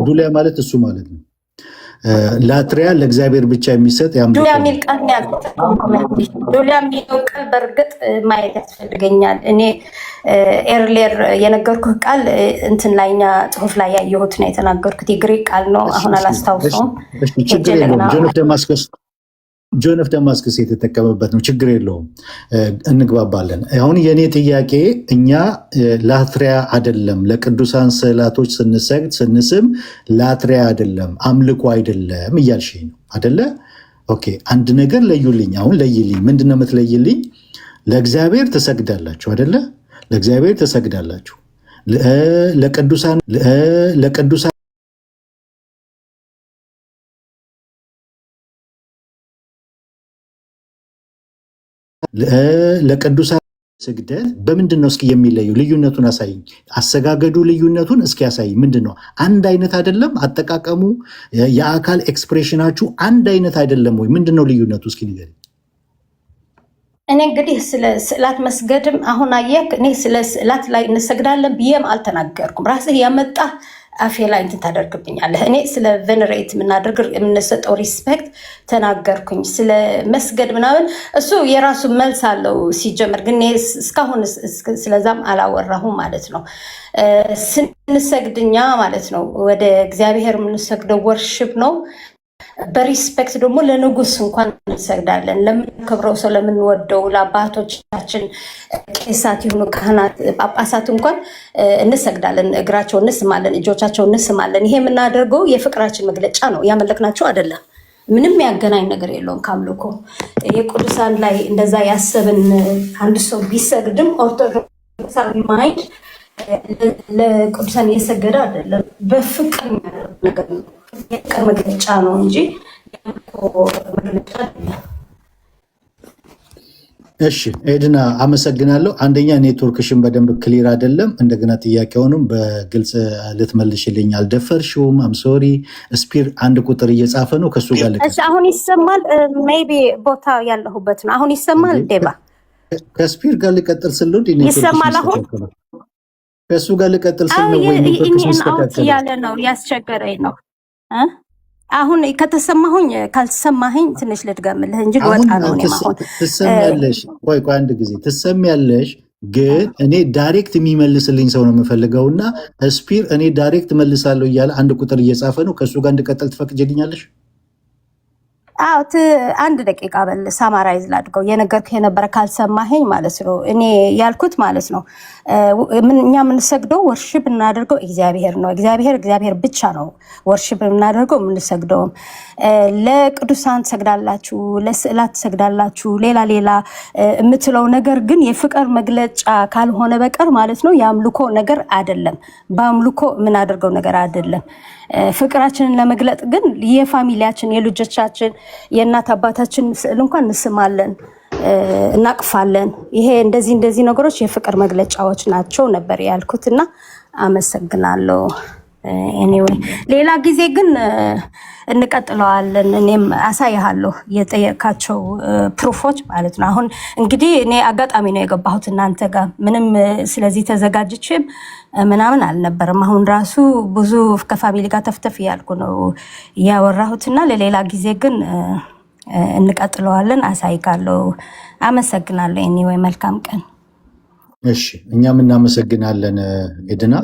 ዱሊያ ማለት እሱ ማለት ነው። ላትሪያ ለእግዚአብሔር ብቻ የሚሰጥ ዱሊያ የሚል ቃል ዱሊያ የሚለው ቃል በእርግጥ ማየት ያስፈልገኛል። እኔ ኤርሌር የነገርኩህ ቃል እንትን ላይኛ ጽሁፍ ላይ ያየሁት ነው የተናገርኩት። የግሪክ ቃል ነው። አሁን አላስታውሰውም። ጆን ኦፍ ደማስክስ የተጠቀመበት ነው። ችግር የለውም፣ እንግባባለን። አሁን የእኔ ጥያቄ እኛ ላትሪያ አይደለም ለቅዱሳን ስዕላቶች ስንሰግድ ስንስም ላትሪያ አይደለም አምልኮ አይደለም እያልሽኝ ነው አደለ? ኦኬ አንድ ነገር ለዩልኝ። አሁን ለይልኝ። ምንድነው የምትለይልኝ? ለእግዚአብሔር ትሰግዳላችሁ አደለ? ለእግዚአብሔር ትሰግዳላችሁ። ለቅዱሳን ለቅዱሳን ስግደት በምንድን ነው እስኪ የሚለዩ? ልዩነቱን አሳይኝ። አሰጋገዱ ልዩነቱን እስኪ ያሳይ። ምንድን ነው? አንድ አይነት አይደለም? አጠቃቀሙ፣ የአካል ኤክስፕሬሽናችሁ አንድ አይነት አይደለም ወይ? ምንድን ነው ልዩነቱ? እስኪ ንገሪኝ። እኔ እንግዲህ ስለ ስዕላት መስገድም አሁን አየህ፣ እኔ ስለ ስዕላት ላይ እንሰግዳለን ብዬም አልተናገርኩም። ራስህ ያመጣ አፌ ላይ እንትን ታደርግብኛለህ። እኔ ስለ ቬነሬት የምንሰጠው ሪስፔክት ተናገርኩኝ። ስለ መስገድ ምናምን እሱ የራሱ መልስ አለው ሲጀመር፣ ግን እስካሁን ስለዛም አላወራሁም ማለት ነው። ስንሰግድኛ ማለት ነው ወደ እግዚአብሔር የምንሰግደው ወርሽፕ ነው። በሪስፔክት ደግሞ ለንጉስ እንኳን እንሰግዳለን። ለምንከብረው ሰው፣ ለምንወደው፣ ለአባቶቻችን ቄሳት ይሁኑ ካህናት፣ ጳጳሳት እንኳን እንሰግዳለን። እግራቸው እንስማለን፣ እጆቻቸው እንስማለን። ይሄ የምናደርገው የፍቅራችን መግለጫ ነው። ያመለክናቸው አይደለም። ምንም ያገናኝ ነገር የለውም ከአምልኮ። የቅዱሳን ላይ እንደዛ ያሰብን አንድ ሰው ቢሰግድም ኦርቶዶክሳዊ ማይንድ ለቅዱሳን እየሰገደ አይደለም። በፍቅር የሚያደርግ ነገር ነው። የፍቅር መግለጫ ነው እንጂ የአምልኮ መግለጫ አይደለም። እሺ ኤድና አመሰግናለሁ። አንደኛ ኔትወርክሽን በደንብ ክሊር አይደለም። እንደገና ጥያቄውንም በግልጽ ልትመልሽልኝ አልደፈርሽውም። አምሶሪ ስፒር አንድ ቁጥር እየጻፈ ነው። ከሱ ጋር አሁን ይሰማል። ሜይ ቢ ቦታ ያለሁበት ነው። አሁን ይሰማል። ዴባ ከስፒር ጋር ልቀጥል ስል ይሰማል። አሁን ከሱ ጋር ልቀጥል ስል ነው ወይ አውት እያለ ነው ያስቸገረኝ ነው። አሁን ከተሰማሁኝ ካልተሰማኸኝ ትንሽ ልድገምልህ እንጂ ወጣ ነው። ትሰሚያለሽ? ቆይ አንድ ጊዜ ትሰሚያለሽ፣ ግን እኔ ዳይሬክት የሚመልስልኝ ሰው ነው የምፈልገው እና ስፒር እኔ ዳይሬክት መልሳለሁ እያለ አንድ ቁጥር እየጻፈ ነው። ከሱ ጋር እንድቀጥል ትፈቅጅልኛለሽ? አዎ አንድ ደቂቃ በል ሳማራይዝ ላድርገው። የነገርኩህ የነበረ ካልሰማኸኝ ማለት ነው። እኔ ያልኩት ማለት ነው እኛ የምንሰግደው ወርሽፕ የምናደርገው እግዚአብሔር ነው። እግዚአብሔር ብቻ ነው ወርሽፕ የምናደርገው የምንሰግደውም። ለቅዱሳን ትሰግዳላችሁ፣ ለስዕላት ትሰግዳላችሁ፣ ሌላ የምትለው ነገር ግን የፍቅር መግለጫ ካልሆነ በቀር ማለት ነው የአምልኮ ነገር አይደለም። በአምልኮ የምናደርገው ነገር አይደለም። ፍቅራችንን ለመግለጥ ግን የፋሚሊያችን፣ የልጆቻችን፣ የእናት አባታችን ስዕል እንኳን እንስማለን፣ እናቅፋለን። ይሄ እንደዚህ ነገሮች የፍቅር መግለጫዎች ናቸው ነበር ያልኩትና አመሰግናለሁ። ኤኒዌይ ሌላ ጊዜ ግን እንቀጥለዋለን። እኔም አሳይሃለሁ የጠየቃቸው ፕሩፎች ማለት ነው። አሁን እንግዲህ እኔ አጋጣሚ ነው የገባሁት እናንተ ጋር ምንም ስለዚህ ተዘጋጅቼም ምናምን አልነበረም። አሁን ራሱ ብዙ ከፋሚሊ ጋር ተፍተፍ እያልኩ ነው ያወራሁትና ለሌላ ጊዜ ግን እንቀጥለዋለን፣ አሳይካለሁ። አመሰግናለሁ። ኤኒዌይ መልካም ቀን። እሺ እኛም እናመሰግናለን ኤድና።